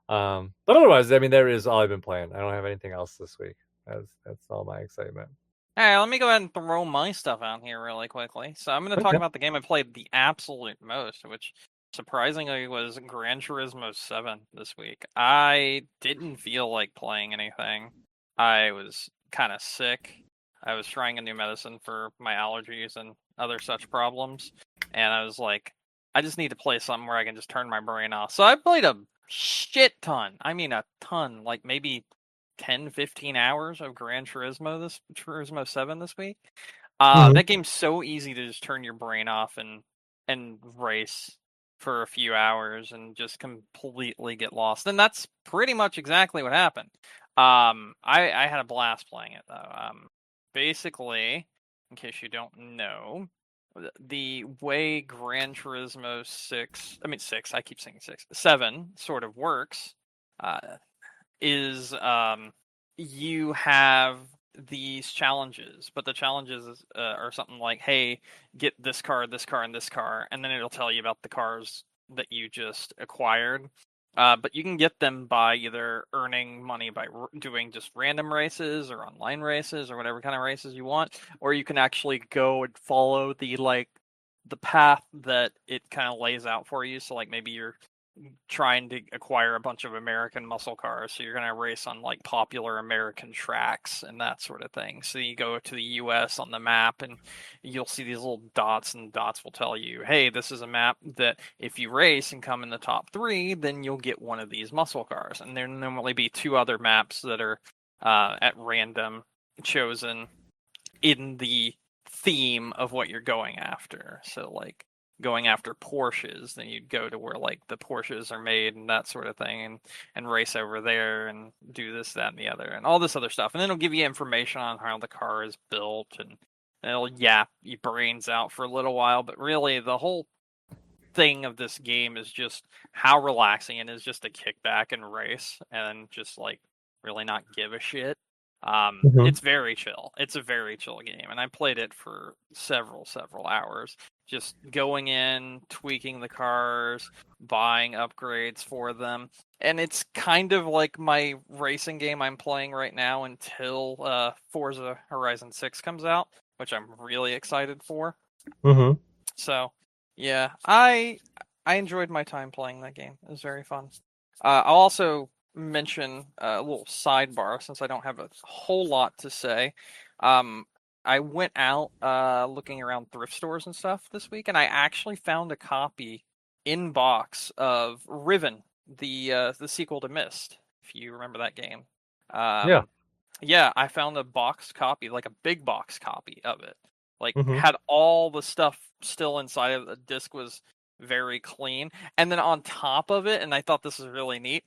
But otherwise, I mean, there is all I've been playing. I don't have anything else this week. That's all my excitement. Hey, let me go ahead and throw my stuff out here really quickly. So I'm going to talk Okay. about the game I played the absolute most, which surprisingly was Gran Turismo 7 this week. I didn't feel like playing anything. I was kind of sick. I was trying a new medicine for my allergies and other such problems. And I was like, I just need to play something where I can just turn my brain off. So I played a shit ton. I mean, a ton. Like maybe 10, 15 hours of Gran Turismo 7 this week. hmm That game's so easy to just turn your brain off and race for a few hours and just completely get lost. And that's pretty much exactly what happened. I had a blast playing it though. Basically, in case you don't know, the way Gran Turismo 6, I mean 6, I keep saying 6, 7 sort of works, uh, is you have these challenges, but the challenges are something like, hey, get this car, this car, and this car, and then it'll tell you about the cars that you just acquired. But you can get them by either earning money by doing just random races or online races or whatever kind of races you want, or you can actually go and follow the path that it kind of lays out for you. So like maybe you're trying to acquire a bunch of American muscle cars. So you're going to race on like popular American tracks and that sort of thing. So you go to the US on the map and you'll see these little dots, and dots will tell you, hey, this is a map that if you race and come in the top 3, then you'll get one of these muscle cars. And there normally be 2 other maps that are at random chosen in the theme of what you're going after. So like going after Porsches, then you'd go to where like the Porsches are made and that sort of thing, and race over there and do this, that, and the other, and all this other stuff. And then it'll give you information on how the car is built, and it'll yap your brains out for a little while. But really, the whole thing of this game is just how relaxing it is just to kick back and race and just like really not give a shit. hmm It's very chill. It's a very chill game, and I played it for several hours, just going in, tweaking the cars, buying upgrades for them, and it's kind of like my racing game I'm playing right now until Forza Horizon 6 comes out, which I'm really excited for. hmm So, yeah, I enjoyed my time playing that game. It was very fun. I'll also mention a little sidebar since I don't have a whole lot to say. Um, I went out looking around thrift stores and stuff this week, and I actually found a copy in box of Riven, the sequel to Myst, if you remember that game. Yeah. Um, yeah, I found a box copy, like a big box copy of it. Like hmm had all the stuff still inside of the disc, was very clean. And then on top of it, and I thought this was really neat,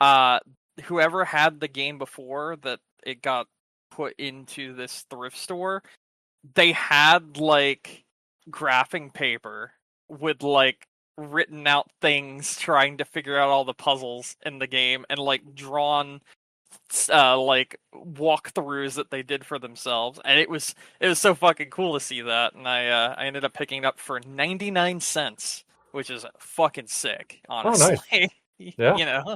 uh whoever had the game before that it got put into this thrift store, they had like graphing paper with like written out things trying to figure out all the puzzles in the game, and like drawn like walkthroughs that they did for themselves, and it was so fucking cool to see that. And I ended up picking it up for 99 cents, which is fucking sick, Oh, nice. honestly. Yeah. You know,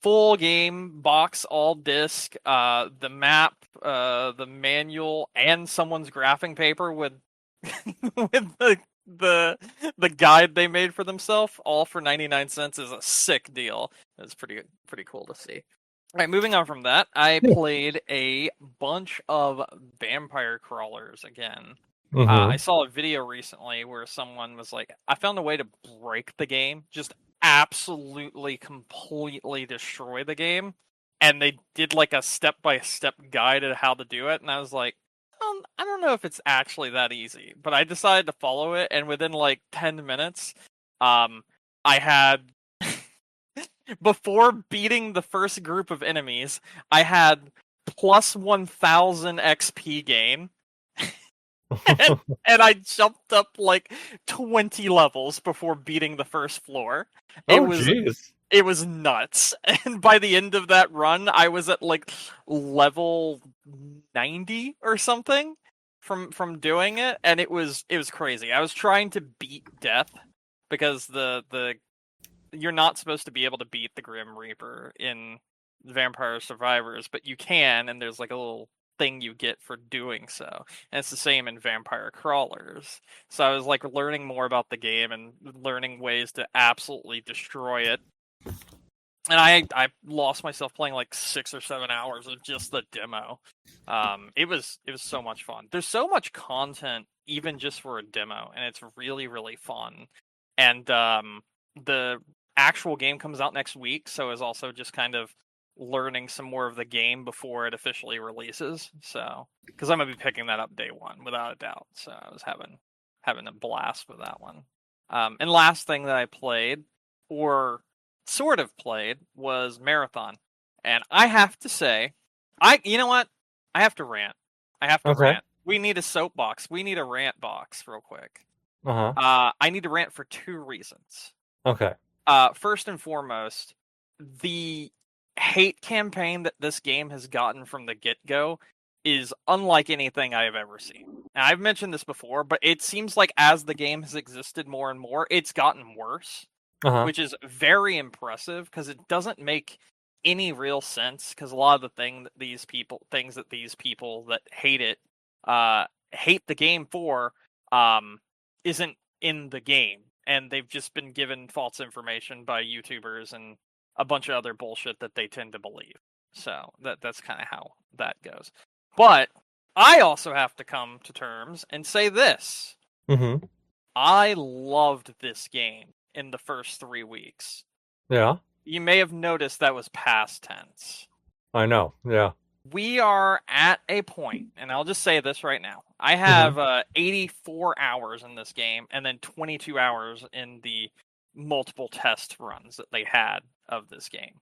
full game box, all disc, the map, the manual, and someone's graphing paper with with the the guide they made for themselves, all for 99 cents, is a sick deal. It's pretty cool to see. All right, moving on from that, I Yeah. played a bunch of vampire crawlers again. I Mm-hmm. saw a video recently where someone was like, I found a way to break the game, just absolutely, completely destroy the game. And they did like a step by step guide of how to do it. And I was like, I don't know if it's actually that easy. But I decided to follow it. And within like 10 minutes, um, I had before beating the first group of enemies, I had plus 1000 XP gain. And I jumped up like 20 levels before beating the first floor. It Oh, was geez. it was nuts. And by the end of that run, I was at like level 90 or something from doing it, and it was crazy. I was trying to beat death because the you're not supposed to be able to beat the Grim Reaper in Vampire Survivors, but you can, and there's like a little thing you get for doing so. And it's the same in Vampire Crawlers. So I was like learning more about the game and learning ways to absolutely destroy it. And I lost myself playing like 6 or 7 hours of just the demo. It was so much fun. There's so much content even just for a demo, and it's really really fun. And the actual game comes out next week, so is also just kind of learning some more of the game before it officially releases. So because I'm gonna be picking that up day one without a doubt. So I was having a blast with that one. And last thing that I played, or sort of played, was Marathon. And I have to say, you know what? I have to rant. I have to Okay. rant. We need a soapbox. We need a rant box real quick. Uh-huh. I need to rant for two reasons. Okay. First and foremost, the hate campaign that this game has gotten from the get-go is unlike anything I have ever seen. Now, I've mentioned this before, but it seems like as the game has existed more and more, it's gotten worse, Uh-huh. which is very impressive because it doesn't make any real sense. Because a lot of the things that these people that hate it, hate the game for, isn't in the game, and they've just been given false information by YouTubers and a bunch of other bullshit that they tend to believe. So that's kind of how that goes. But I also have to come to terms and say this. Mm-hmm. I loved this game in the first 3 weeks. Yeah. You may have noticed that was past tense. I know. Yeah. We are at a point, and I'll just say this right now. I Mm-hmm. have 84 hours in this game, and then 22 hours in the multiple test runs that they had of this game.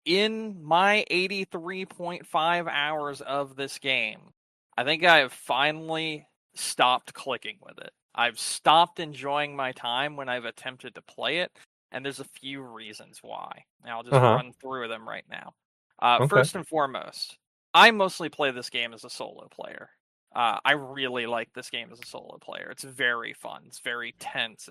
In my 83.5 hours of this game, I think I have finally stopped clicking with it. I've stopped enjoying my time when I've attempted to play it, and there's a few reasons why. And I'll just Uh-huh. run through them right now. Okay. First and foremost, I mostly play this game as a solo player. I really like this game as a solo player. It's very fun. It's very tense.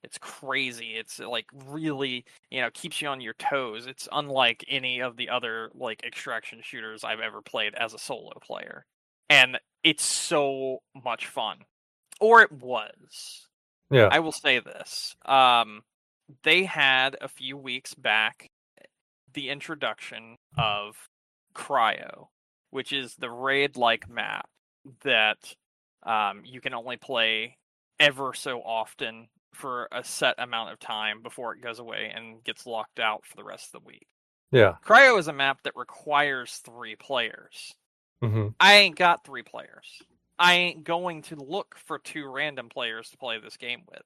It's crazy. It's like really, keeps you on your toes. It's unlike any of the other like extraction shooters I've ever played as a solo player. And it's so much fun. Or it was. Yeah. I will say this. They had a few weeks back the introduction of Cryo, which is the raid-like map that you can only play ever so often for a set amount of time before it goes away and gets locked out for the rest of the week. Yeah. Cryo is a map that requires 3 players. Mm-hmm. I ain't got 3 players. I ain't going to look for 2 random players to play this game with.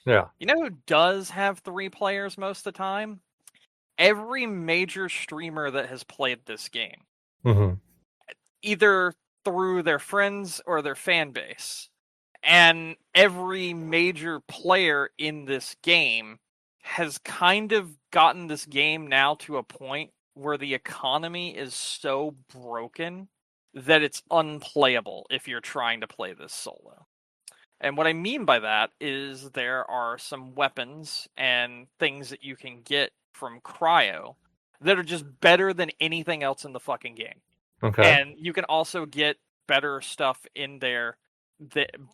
Yeah. You know who does have 3 players most of the time? Every major streamer that has played this game, Mm-hmm. either through their friends or their fan base. And every major player in this game has kind of gotten this game now to a point where the economy is so broken that it's unplayable if you're trying to play this solo. And what I mean by that is there are some weapons and things that you can get from Cryo that are just better than anything else in the fucking game. Okay. And you can also get better stuff in there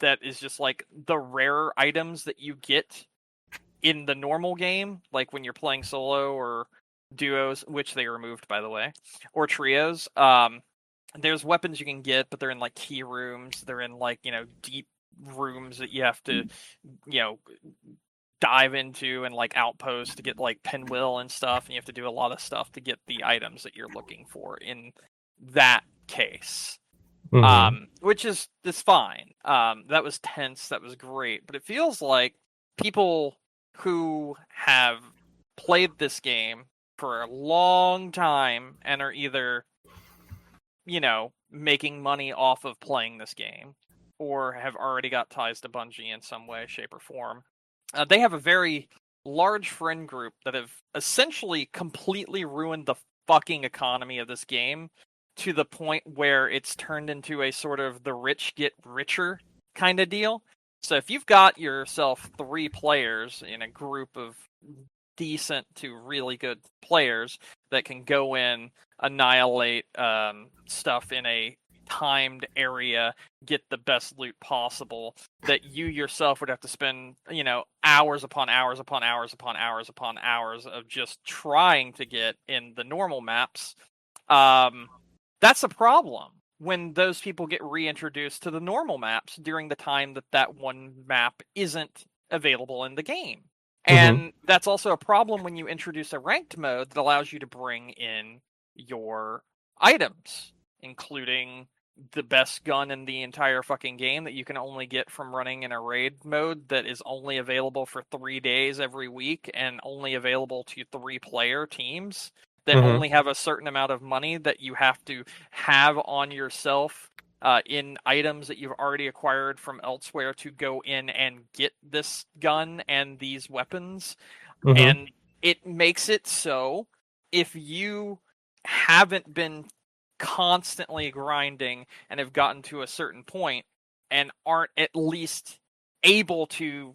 that is just like the rarer items that you get in the normal game, like when you're playing solo or duos, which they removed by the way, or trios. There's weapons you can get, but they're in like key rooms. They're in like, deep rooms that you have to, you know, dive into, and like outposts to get like pinwheel and stuff, and you have to do a lot of stuff to get the items that you're looking for in that case. Mm-hmm. Which is fine. That was tense, that was great, but it feels like people who have played this game for a long time and are either, making money off of playing this game, or have already got ties to Bungie in some way, shape, or form. They have a very large friend group that have essentially completely ruined the fucking economy of this game to the point where it's turned into a sort of the rich get richer kind of deal. So if you've got yourself 3 players in a group of decent to really good players that can go in, annihilate stuff in a timed area, get the best loot possible, that you yourself would have to spend, hours upon hours upon hours upon hours upon hours of just trying to get in the normal maps. That's a problem when those people get reintroduced to the normal maps during the time that one map isn't available in the game. Mm-hmm. And that's also a problem when you introduce a ranked mode that allows you to bring in your items, including the best gun in the entire fucking game that you can only get from running in a raid mode that is only available for 3 days every week and only available to 3-player teams that Mm-hmm. only have a certain amount of money that you have to have on yourself in items that you've already acquired from elsewhere to go in and get this gun and these weapons. Mm-hmm. And it makes it so if you haven't been constantly grinding and have gotten to a certain point and aren't at least able to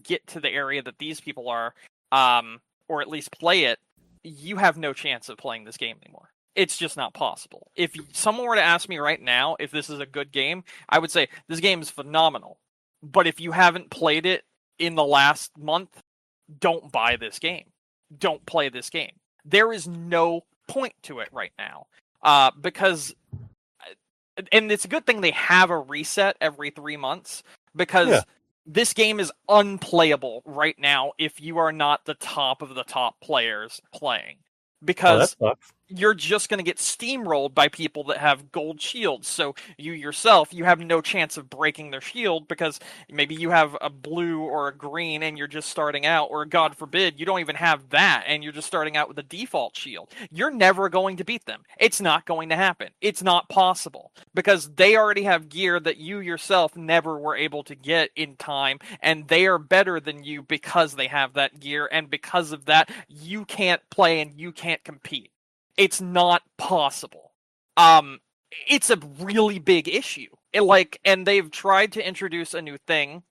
get to the area that these people are, or at least play it, you have no chance of playing this game anymore. It's just not possible. If someone were to ask me right now if this is a good game, I would say this game is phenomenal. But if you haven't played it in the last month, don't buy this game. Don't play this game. There is no point to it right now. Because, and it's a good thing they have a reset every 3 months, Yeah. because this game is unplayable right now if you are not the top of the top players playing. Oh, that Because sucks. you're just going to get steamrolled by people that have gold shields. So you yourself, you have no chance of breaking their shield because maybe you have a blue or a green and you're just starting out, or God forbid, you don't even have that and you're just starting out with a default shield. You're never going to beat them. It's not going to happen. It's not possible because they already have gear that you yourself never were able to get in time, and they are better than you because they have that gear, and because of that, you can't play and you can't compete. It's not possible. It's a really big issue. And they've tried to introduce a new thing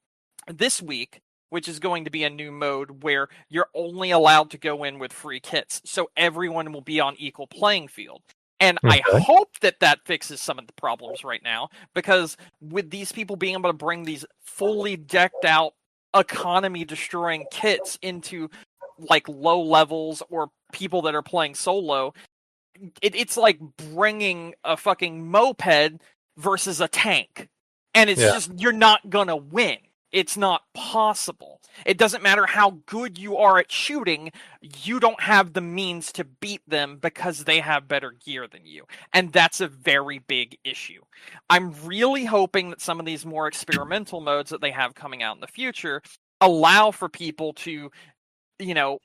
this week, which is going to be a new mode where you're only allowed to go in with free kits, so everyone will be on equal playing field. And I Okay. hope that fixes some of the problems right now, because with these people being able to bring these fully decked out economy destroying kits into like low levels or people that are playing solo, it's like bringing a fucking moped versus a tank. And it's Yeah. just, you're not gonna win. It's not possible. It doesn't matter how good you are at shooting, you don't have the means to beat them because they have better gear than you. And that's a very big issue. I'm really hoping that some of these more experimental modes that they have coming out in the future allow for people to, you know,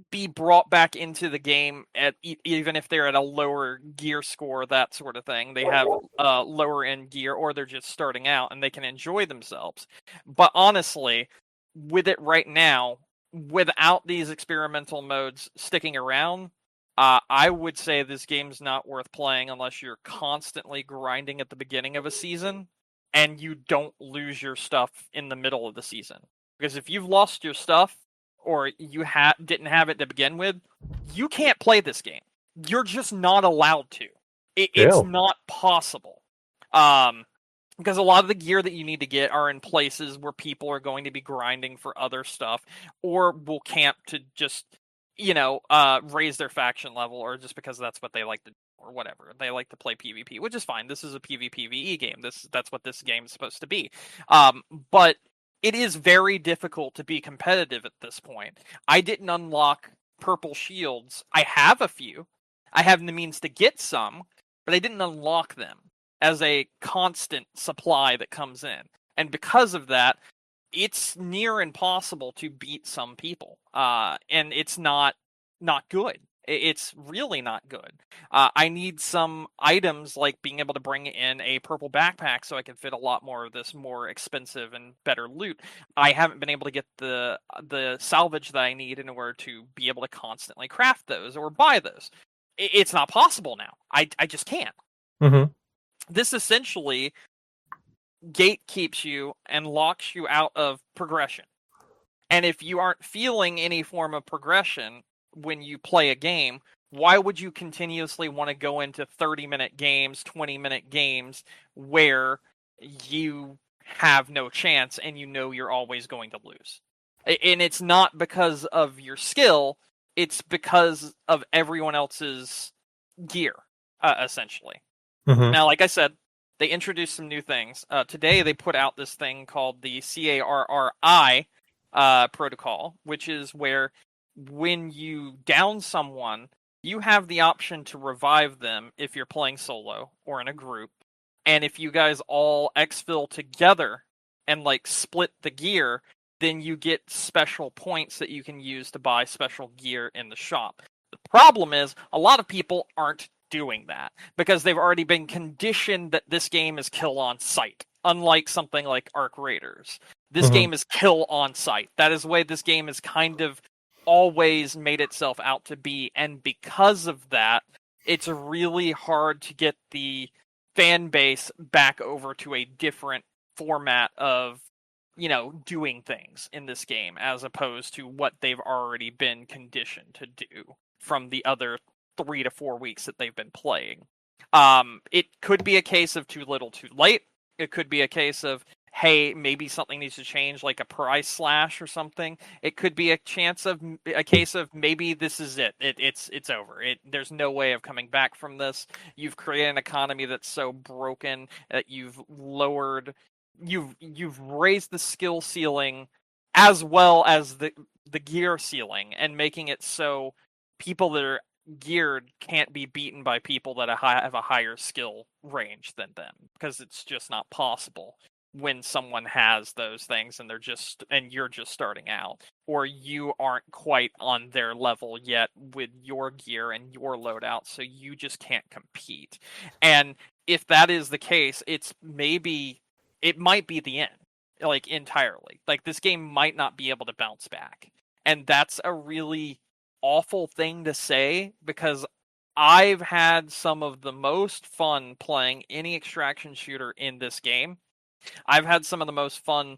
be brought back into the game at even if they're at a lower gear score, that sort of thing. They have lower end gear, or they're just starting out and they can enjoy themselves. But honestly, with it right now, without these experimental modes sticking around, I would say this game's not worth playing unless you're constantly grinding at the beginning of a season and you don't lose your stuff in the middle of the season. Because if you've lost your stuff or you didn't have it to begin with, you can't play this game. You're just not allowed to. It's Yeah. not possible. Um, because a lot of the gear that you need to get are in places where people are going to be grinding for other stuff or will camp to just raise their faction level, or just because that's what they like to do, or whatever. They like to play PvP, which is fine. This is a PvPvE game. That's what this game is supposed to be. But it is very difficult to be competitive at this point. I didn't unlock purple shields. I have a few. I have the means to get some, but I didn't unlock them as a constant supply that comes in. And because of that, it's near impossible to beat some people, and it's not good. It's really not good. I need some items like being able to bring in a purple backpack so I can fit a lot more of this more expensive and better loot. I haven't been able to get the salvage that I need in order to be able to constantly craft those or buy those. It's not possible now. I just can't. Mm-hmm. This essentially gatekeeps you and locks you out of progression. And if you aren't feeling any form of progression when you play a game, why would you continuously want to go into 30-minute games, 20-minute games where you have no chance and you know you're always going to lose? And it's not because of your skill, it's because of everyone else's gear, essentially. Mm-hmm. Now, like I said, they introduced some new things. Today, they put out this thing called the CARRI protocol, which is where when you down someone, you have the option to revive them if you're playing solo or in a group. And if you guys all exfil together and like split the gear, then you get special points that you can use to buy special gear in the shop. The problem is a lot of people aren't doing that because they've already been conditioned that this game is kill on sight, unlike something like Arc Raiders. This Mm-hmm. game is kill on sight. That is the way this game has kind of always made itself out to be, and because of that, it's really hard to get the fan base back over to a different format of doing things in this game as opposed to what they've already been conditioned to do from the other 3 to 4 weeks that they've been playing. It could be a case of too little too late. It could be a case of, hey, maybe something needs to change, like a price slash or something. It could be a case of maybe this is it. It's over. There's no way of coming back from this. You've created an economy that's so broken that you've raised the skill ceiling as well as the gear ceiling, and making it so people that are geared can't be beaten by people that have a higher skill range than them, because it's just not possible when someone has those things and you're just starting out, or you aren't quite on their level yet with your gear and your loadout, so you just can't compete. And if that is the case, it might be the end, like entirely. Like this game might not be able to bounce back. And that's a really awful thing to say, because I've had some of the most fun playing any extraction shooter in this game. I've had some of the most fun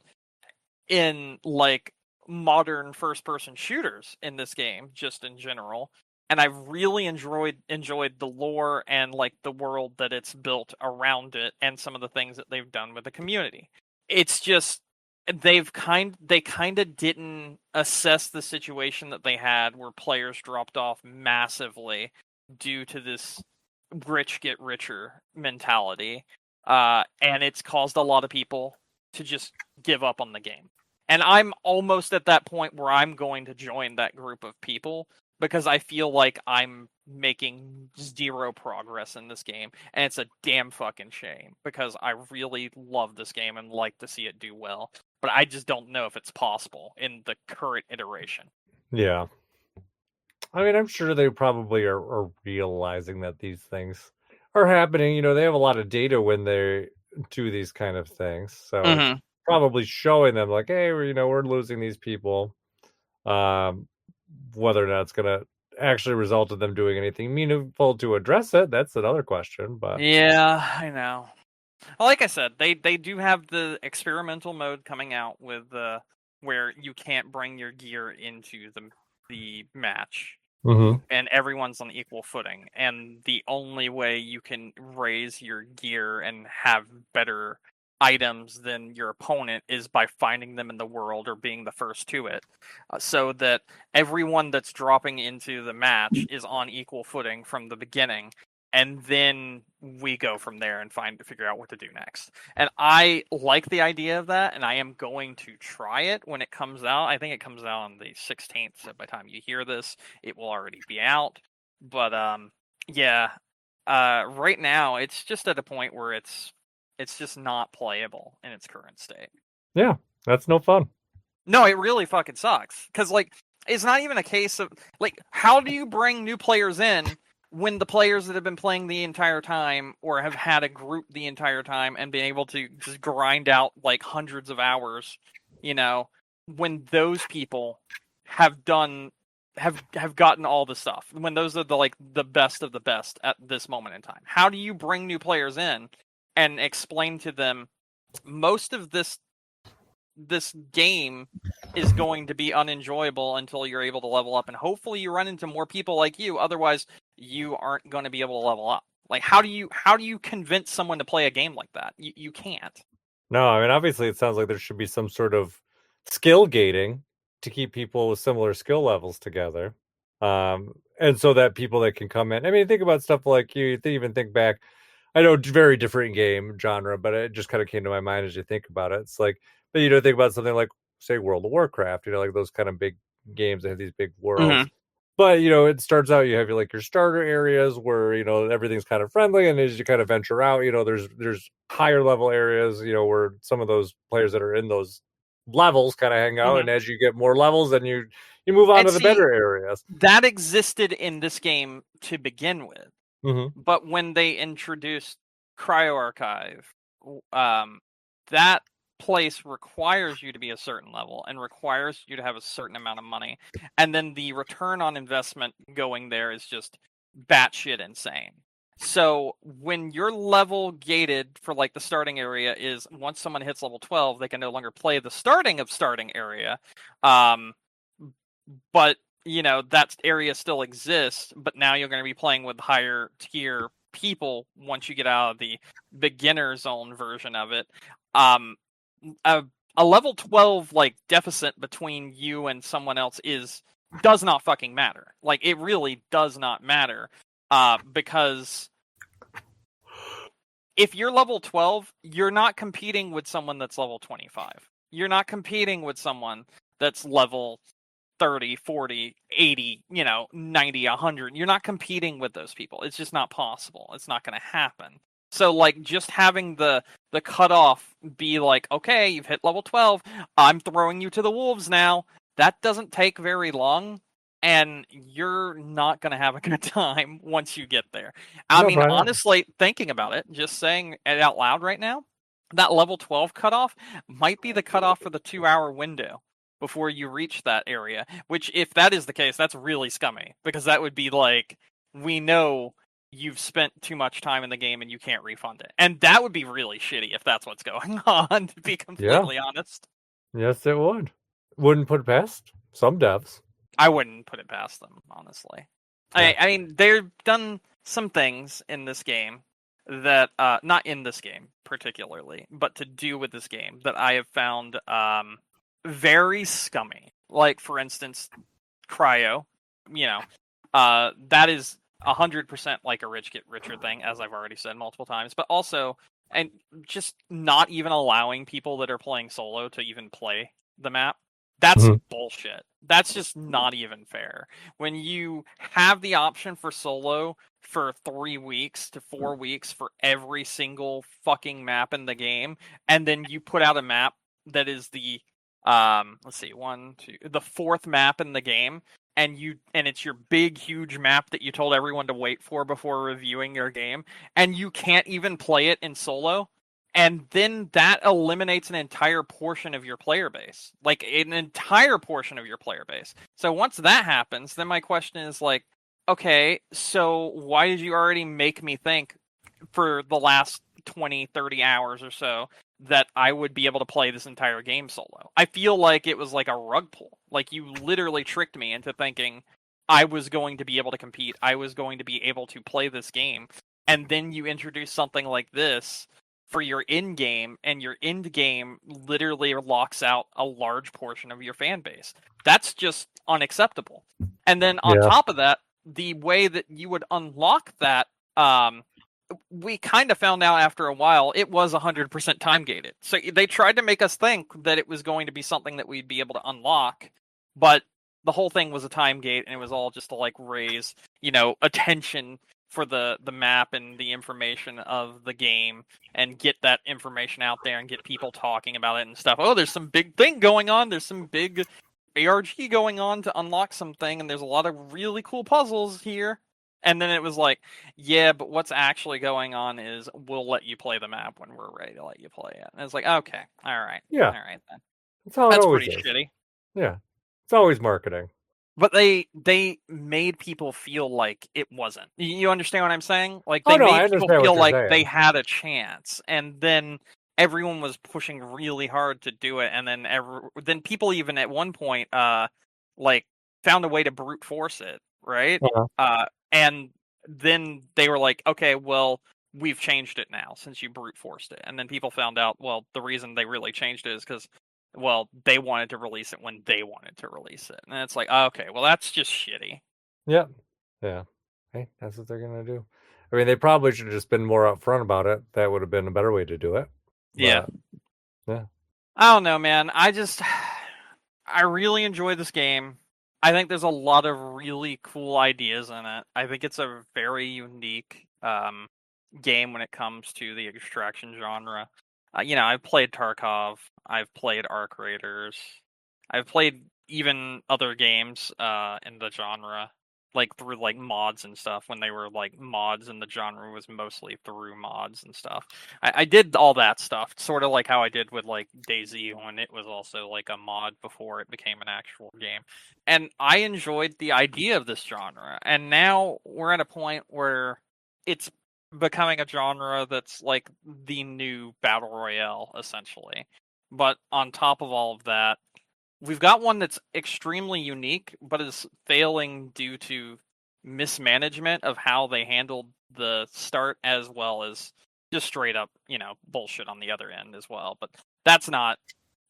in like modern first person shooters in this game, just in general. And I've really enjoyed the lore and like the world that it's built around it, and some of the things that they've done with the community. It's just they kind of didn't assess the situation that they had, where players dropped off massively due to this rich get richer mentality, and it's caused a lot of people to just give up on the game. And I'm almost at that point where I'm going to join that group of people, because I feel like I'm making zero progress in this game, and it's a damn fucking shame, because I really love this game and like to see it do well, but I just don't know if it's possible in the current iteration. Yeah. I mean, I'm sure they probably are realizing that these things are happening. They have a lot of data when they do these kind of things. So it's Mm-hmm. probably showing them like, hey, we're losing these people. Um, Whether or not it's gonna actually result in them doing anything meaningful to address it. That's another question, but Yeah, I know. Well, like I said, they do have the experimental mode coming out with where you can't bring your gear into the match, Mhm. and everyone's on equal footing. And the only way you can raise your gear and have better items than your opponent is by finding them in the world or being the first to it, so that everyone that's dropping into the match is on equal footing from the beginning, and then we go from there and figure out what to do next. And I like the idea of that, and I am going to try it when it comes out. I think it comes out on the 16th, so by the time you hear this, it will already be out. But yeah, right now it's just at a point where it's just not playable in its current state. yeah, that's no fun. No, it really fucking sucks. Because, like, it's not even a case of, like, how do you bring new players in when the players that have been playing the entire time or have had a group the entire time and been able to just grind out, like, hundreds of hours, when those people have done. Have gotten all the stuff when those are the best of the best at this moment in time. How do you bring new players in and explain to them most of this game is going to be unenjoyable until you're able to level up, and hopefully you run into more people like you, otherwise you aren't going to be able to level up. Like, how do you convince someone to play a game like that? You can't. No, I mean, obviously, it sounds like there should be some sort of skill gating to keep people with similar skill levels together. And so that people that can come in, I mean, think about stuff like even think back. I know very different game genre, but it just kind of came to my mind as you think about it. It's like, but think about something like, say, World of Warcraft, like those kind of big games that have these big worlds. Mm-hmm. But it starts out, you have like your starter areas where everything's kind of friendly, and as you kind of venture out, there's higher level areas, where some of those players that are in those levels kind of hang out, Mm-hmm. and as you get more levels, then you move on And to the see, better areas. that existed in this game to begin with, Hmm. but when they introduced Cryo Archive, um, that place requires you to be a certain level and requires you to have a certain amount of money, and then the return on investment going there is just batshit insane. So when you're level gated for like the starting area is once someone hits level 12, they can no longer play the starting area. Um, but that area still exists, but now you're going to be playing with higher tier people once you get out of the beginner zone version of it. um a, a level 12 like deficit between you and someone else does not fucking matter. Like, it really does not matter, because if you're level 12, you're not competing with someone that's level 25. You're not competing with someone that's level 30, 40, 80, 90, 100. You're not competing with those people. It's just not possible. It's not going to happen. So, like, just having the cutoff be like, okay, you've hit level 12, I'm throwing you to the wolves now. That doesn't take very long, and you're not going to have a good time once you get there. I No, mean, probably not. honestly, thinking about it, just saying it out loud right now, that level 12 cutoff might be the cutoff for the 2-hour window before you reach that area, which, if that is the case, that's really scummy, because that would be like, we know you've spent too much time in the game and you can't refund it. And that would be really shitty if that's what's going on, to be Yeah, completely honest. yes, it would. Wouldn't put it past some devs. I wouldn't put it past them, honestly. Yeah. I mean, they've done some things in this game that, not in this game particularly, but to do with this game, that I have found very scummy. Like, for instance, Cryo, that is 100% like a rich get richer thing, as I've already said multiple times, but also, and just not even allowing people that are playing solo to even play the map. That's Mhm. bullshit. That's just not even fair. When you have the option for solo for 3 weeks to 4 weeks for every single fucking map in the game, and then you put out a map that is the let's see, the fourth map in the game, and it's your big huge map that you told everyone to wait for before reviewing your game, and you can't even play it in solo, And then that eliminates an entire portion of your player base, like an entire portion of your player base. So once that happens, then my question is like, okay, so why did you already make me think for the last 20, 30 hours or so that I would be able to play this entire game solo? I feel like it was like a rug pull. Like you literally tricked me into thinking I was going to be able to compete. I was going to be able to play this game. And then you introduce something like this for your in game, and your end game literally locks out a large portion of your fan base. That's just unacceptable. And then on Yeah. top of that, the way that you would unlock that, we kind of found out after a while it was 100% time gated. So they tried to make us think that it was going to be something that we'd be able to unlock, but the whole thing was a time gate, and it was all just to like raise, attention for the map and the information of the game, and get that information out there and get people talking about it and stuff. Oh, there's some big thing going on. There's some big ARG going on to unlock something, and there's a lot of really cool puzzles here. And then it was like, yeah, but what's actually going on is we'll let you play the map when we're ready to let you play it. And it's like, okay, all right Yeah. then. That's how it That's always pretty is. shitty. Yeah. It's always marketing. But they made people feel like it wasn't. You understand what I'm saying? Like Oh they no, I made people understand what feel you're like they saying. had a chance, and then everyone was pushing really hard to do it, and then people even at one point like found a way to brute force it, right? Uh-huh. And then they were like, okay, well, we've changed it now since you brute forced it. And then people found out, well, the reason they really changed it is because, well, they wanted to release it when they wanted to release it. And it's like, okay, well, that's just shitty. Yep. Yeah. Hey, that's what they're gonna do. I mean, they probably should have just been more upfront about it. That would have been a better way to do it. Yeah. But yeah. I don't know, man. I really enjoy this game. I think there's a lot of really cool ideas in it. I think it's a very unique game when it comes to the extraction genre. I've played Tarkov, I've played Arc Raiders, I've played even other games in the genre, like through like mods and stuff. When they were like mods, and the genre was mostly through mods and stuff. I did all that stuff, sort of like how I did with like DayZ when it was also like a mod before it became an actual game. And I enjoyed the idea of this genre. And now we're at a point where it's becoming a genre that's like the new battle royale, essentially. But on top of all of that, we've got one that's extremely unique, but is failing due to mismanagement of how they handled the start, as well as just straight up, bullshit on the other end as well. But that's not.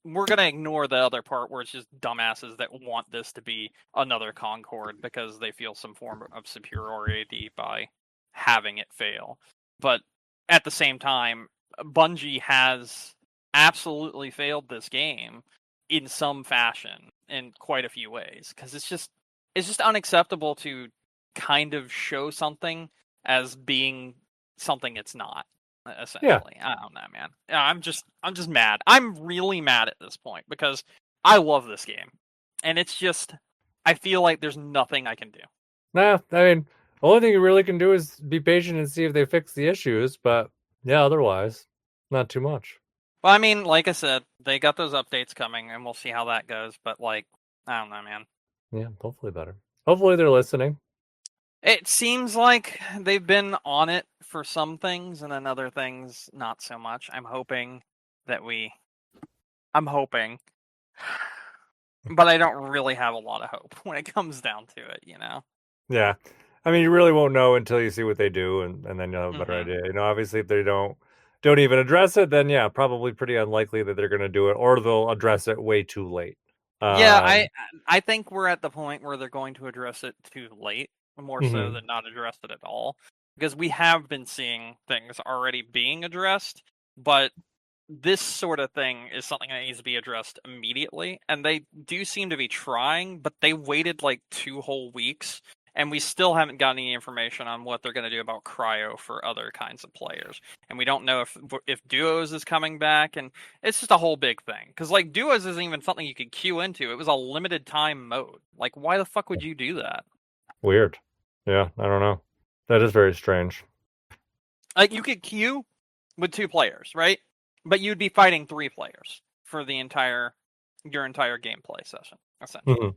We're gonna ignore the other part where it's just dumbasses that want this to be another Concord because they feel some form of superiority by having it fail. But at the same time, Bungie has absolutely failed this game in some fashion in quite a few ways, because it's just unacceptable to kind of show something as being something it's not, Yeah. essentially. I don't know, man. I'm just mad. I'm really mad at this point because I love this game, and it's just, I feel like there's nothing I can do. Nah, I mean, the only thing you really can do is be patient and see if they fix the issues, but yeah, otherwise, not too much. Well, I mean, like I said, they got those updates coming, and we'll see how that goes. But like, I don't know, man. Yeah, hopefully better. Hopefully they're listening. It seems like they've been on it for some things, and then other things not so much. That we. I'm hoping, but I don't really have a lot of hope when it comes down to it. Yeah. I mean, you really won't know until you see what they do, and then you'll have a better Hmm. idea. Obviously, if they don't even address it, then yeah, probably pretty unlikely that they're going to do it, or they'll address it way too late. Yeah, I Um, I think we're at the point where they're going to address it too late, more so mhm. than not address it at all. Because we have been seeing things already being addressed, but this sort of thing is something that needs to be addressed immediately. And they do seem to be trying, but they waited like 2 whole weeks, and we still haven't gotten any information on what they're going to do about cryo for other kinds of players. And we don't know if duos is coming back, and it's just a whole big thing. Because like duos isn't even something you could queue into. It was a limited time mode. Like, why the fuck would you do that? Weird. Yeah, I don't know. That is very strange. Like, you could queue with 2 players, right? But you'd be fighting 3 players for your entire gameplay session, essentially. Mm-hmm.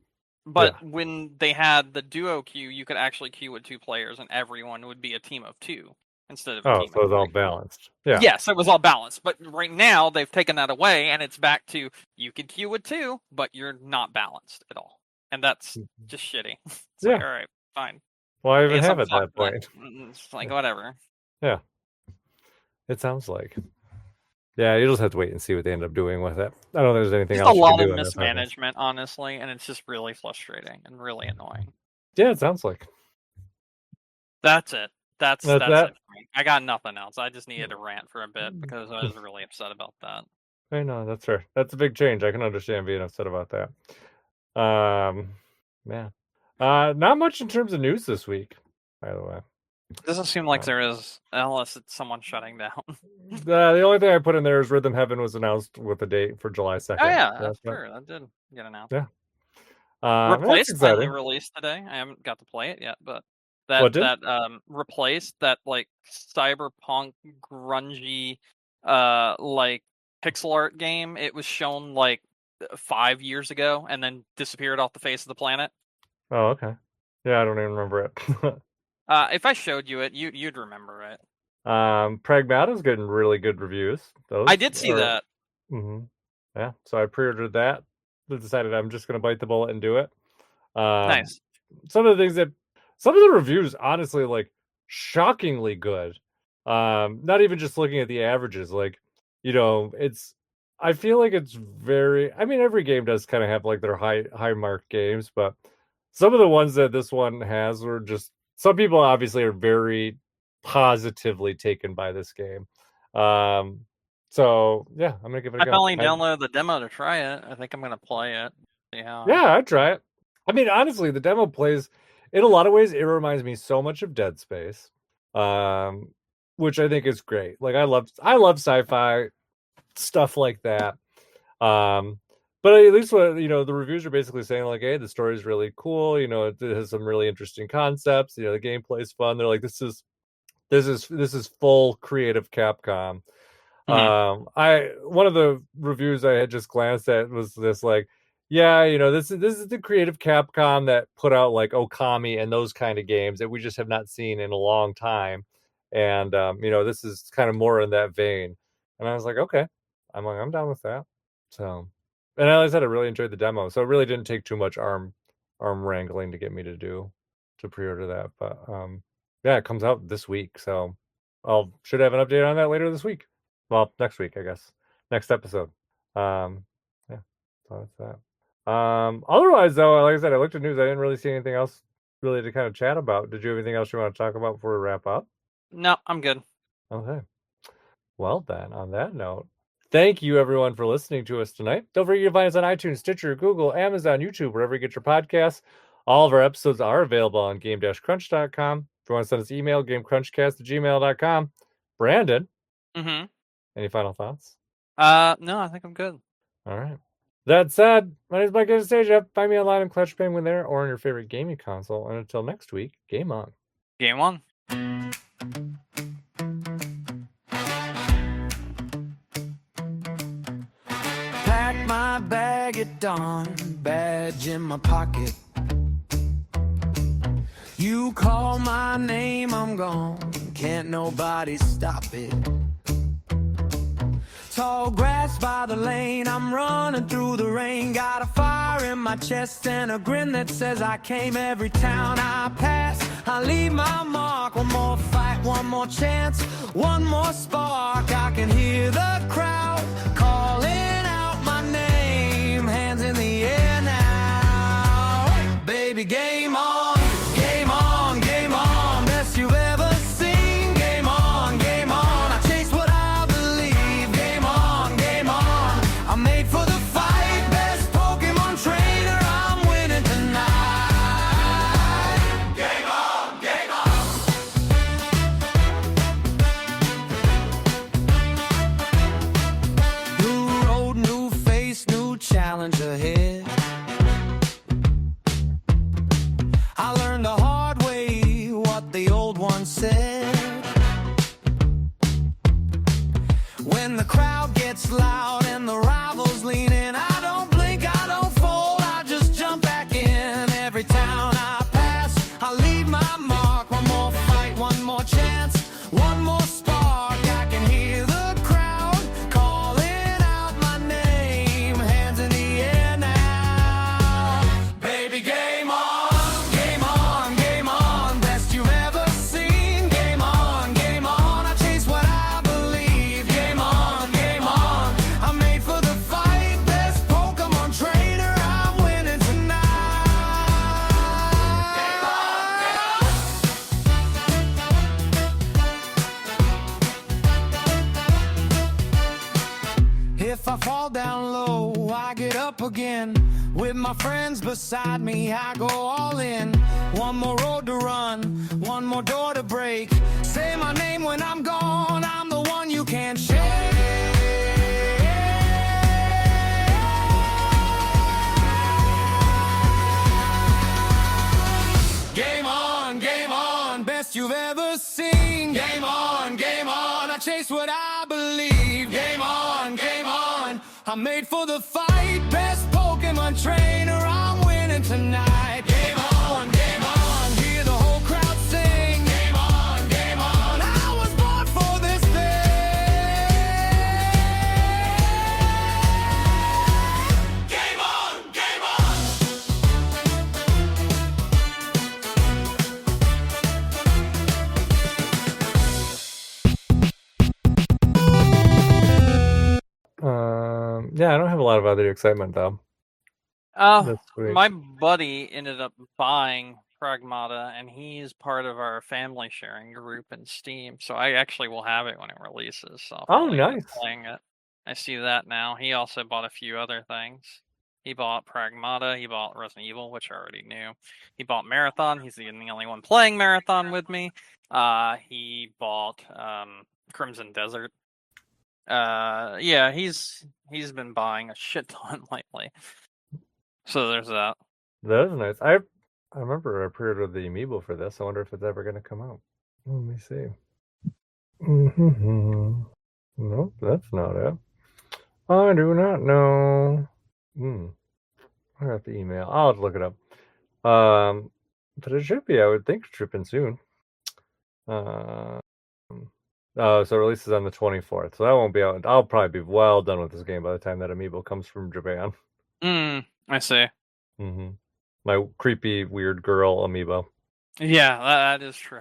But when they had the duo queue, you could actually queue with 2 players, and everyone would be a team of 2 instead of a team so of it's all 3. balanced. Yeah. Yes, it was all balanced. But right now, they've taken that away, and it's back to you can queue with 2, but you're not balanced at all. And that's just shitty. It's like, all right, fine. Well, I I even guess have I'm at that fucked then. point. It's like, whatever. Yeah. It sounds like. Yeah, you just have to wait and see what they end up doing with it. I don't think there's anything Just else a you can lot do of in that process. mismanagement, honestly, and it's just really frustrating and really annoying. Yeah, it sounds like. That's it. That's that. it for me. I got nothing else. I just needed to rant for a bit because I was really upset about that. I know, that's fair. That's a big change. I can understand being upset about that. Yeah. Not much in terms of news this week, by the way. Doesn't seem like there is, unless it's someone shutting down. The only thing I put in there is Rhythm Heaven was announced with a date for July 2nd. Oh yeah, that's true. That did get announced. Yeah. Replaced finally released today. I haven't got to play it yet, but that Replaced, that like cyberpunk grungy like pixel art game, it was shown like 5 years ago and then disappeared off the face of the planet. Oh, okay. Yeah, I don't even remember it. If I showed you it, you'd remember it. Pragmata's getting really good reviews. I did see that. Mm-hmm. Yeah, so I pre-ordered that. I decided I'm just going to bite the bullet and do it. Nice. Some of the reviews, honestly, like shockingly good. Not even just looking at the averages, like, I feel like it's every game does kind of have like their high mark games, but some of the ones that this one has were just, some people obviously are very positively taken by this game. So yeah, I'm gonna give it a go. I finally downloaded the demo to try it. I think I'm gonna play it. Yeah, I'd try it. I mean, honestly, the demo plays, in a lot of ways, it reminds me so much of Dead Space, which I think is great. Like I love sci-fi stuff like that. But at least what the reviews are basically saying, like, hey, the story is really cool. It has some really interesting concepts. The gameplay is fun. They're like, this is full creative Capcom. One of the reviews I had just glanced at was this, like, yeah, this is the creative Capcom that put out like Okami and those kind of games that we just have not seen in a long time. And this is kind of more in that vein. And I was like, okay, I'm down with that. So, and as I said, I really enjoyed the demo. So it really didn't take too much arm wrangling to get me to pre-order that. But yeah, it comes out this week. So should have an update on that later this week. Well, next week, I guess. Next episode. Yeah. So that's that. Otherwise, though, like I said, I looked at news. I didn't really see anything else really to kind of chat about. Did you have anything else you want to talk about before we wrap up? No, I'm good. Okay. Well, then, on that note, thank you, everyone, for listening to us tonight. Don't forget to find us on iTunes, Stitcher, Google, Amazon, YouTube, wherever you get your podcasts. All of our episodes are available on game-crunch.com. If you want to send us an email, gamecrunchcast@gmail.com. Brandon, any final thoughts? No, I think I'm good. All right. That said, my name is Mike Anastasia. Find me online on Clutch Penguin there or on your favorite gaming console. And until next week, game on. Game on. Pack my bag at dawn, badge in my pocket. You call my name, I'm gone. Can't nobody stop it. Tall grass by the lane, I'm running through the rain. Got a fire in my chest and a grin that says I came. Every town I pass, I leave my mark. One more fight, one more chance, one more spark. I can hear the crowd calling out my name. Hands in the air now. Baby, game on. Game on, game on. Best you've ever seen. Game on, game on. I chase what I believe. Game on, game on. I'm made for the fight. Best Pokemon trainer. I'm winning tonight. Game on, game on. New road, new face, new challenge ahead. I learned the hard way what the old one said. When the crowd gets gets loud and the rivals lean in. I don't blink, I don't fold, I just jump back in. Every town I pass, I leave my mark. One more fight, one more chance, one more spark. I can hear the crowd calling out my name. Hands in the air now. Baby, game on, game on, game on. Best you've ever seen. Game on, game on. I chase what I believe. Game on, game on. I'm made for the fight. Best Pokemon trainer. I'm winning tonight. Game on. If I fall down low, I get up again. With my friends beside me, I go all in. One more road to run, one more door to break. Say my name when I'm gone, I'm the one you can't shake. Game on, best you've ever seen. Game on, I chase what I believe. Game on, I'm made for the fight. Best Pokemon trainer, I'm winning tonight. Game on, hear the whole crowd sing. Game on, I was born for this thing. Game on, game on. Yeah, I don't have a lot of other excitement though this week. My buddy ended up buying Pragmata, and he's part of our family sharing group in Steam. So I actually will have it when it releases. So I'll probably end up Nice. playing it. I see that now. He also bought a few other things. He bought Pragmata. He bought Resident Evil, which I already knew. He bought Marathon. He's the only one playing Marathon with me. He bought Crimson Desert. Yeah, he's been buying a shit ton lately. So there's that. That is nice. I remember I pre-ordered the amiibo for this. I wonder if it's ever going to come out. Let me see. Nope, that's not it. I do not know. I got the email. I'll have to look it up. But it should be. I would think shipping soon. So it releases on the 24th. So that won't be out. I'll probably be well done with this game by the time that amiibo comes from Japan. I see. My creepy, weird girl amiibo. Yeah, that is true.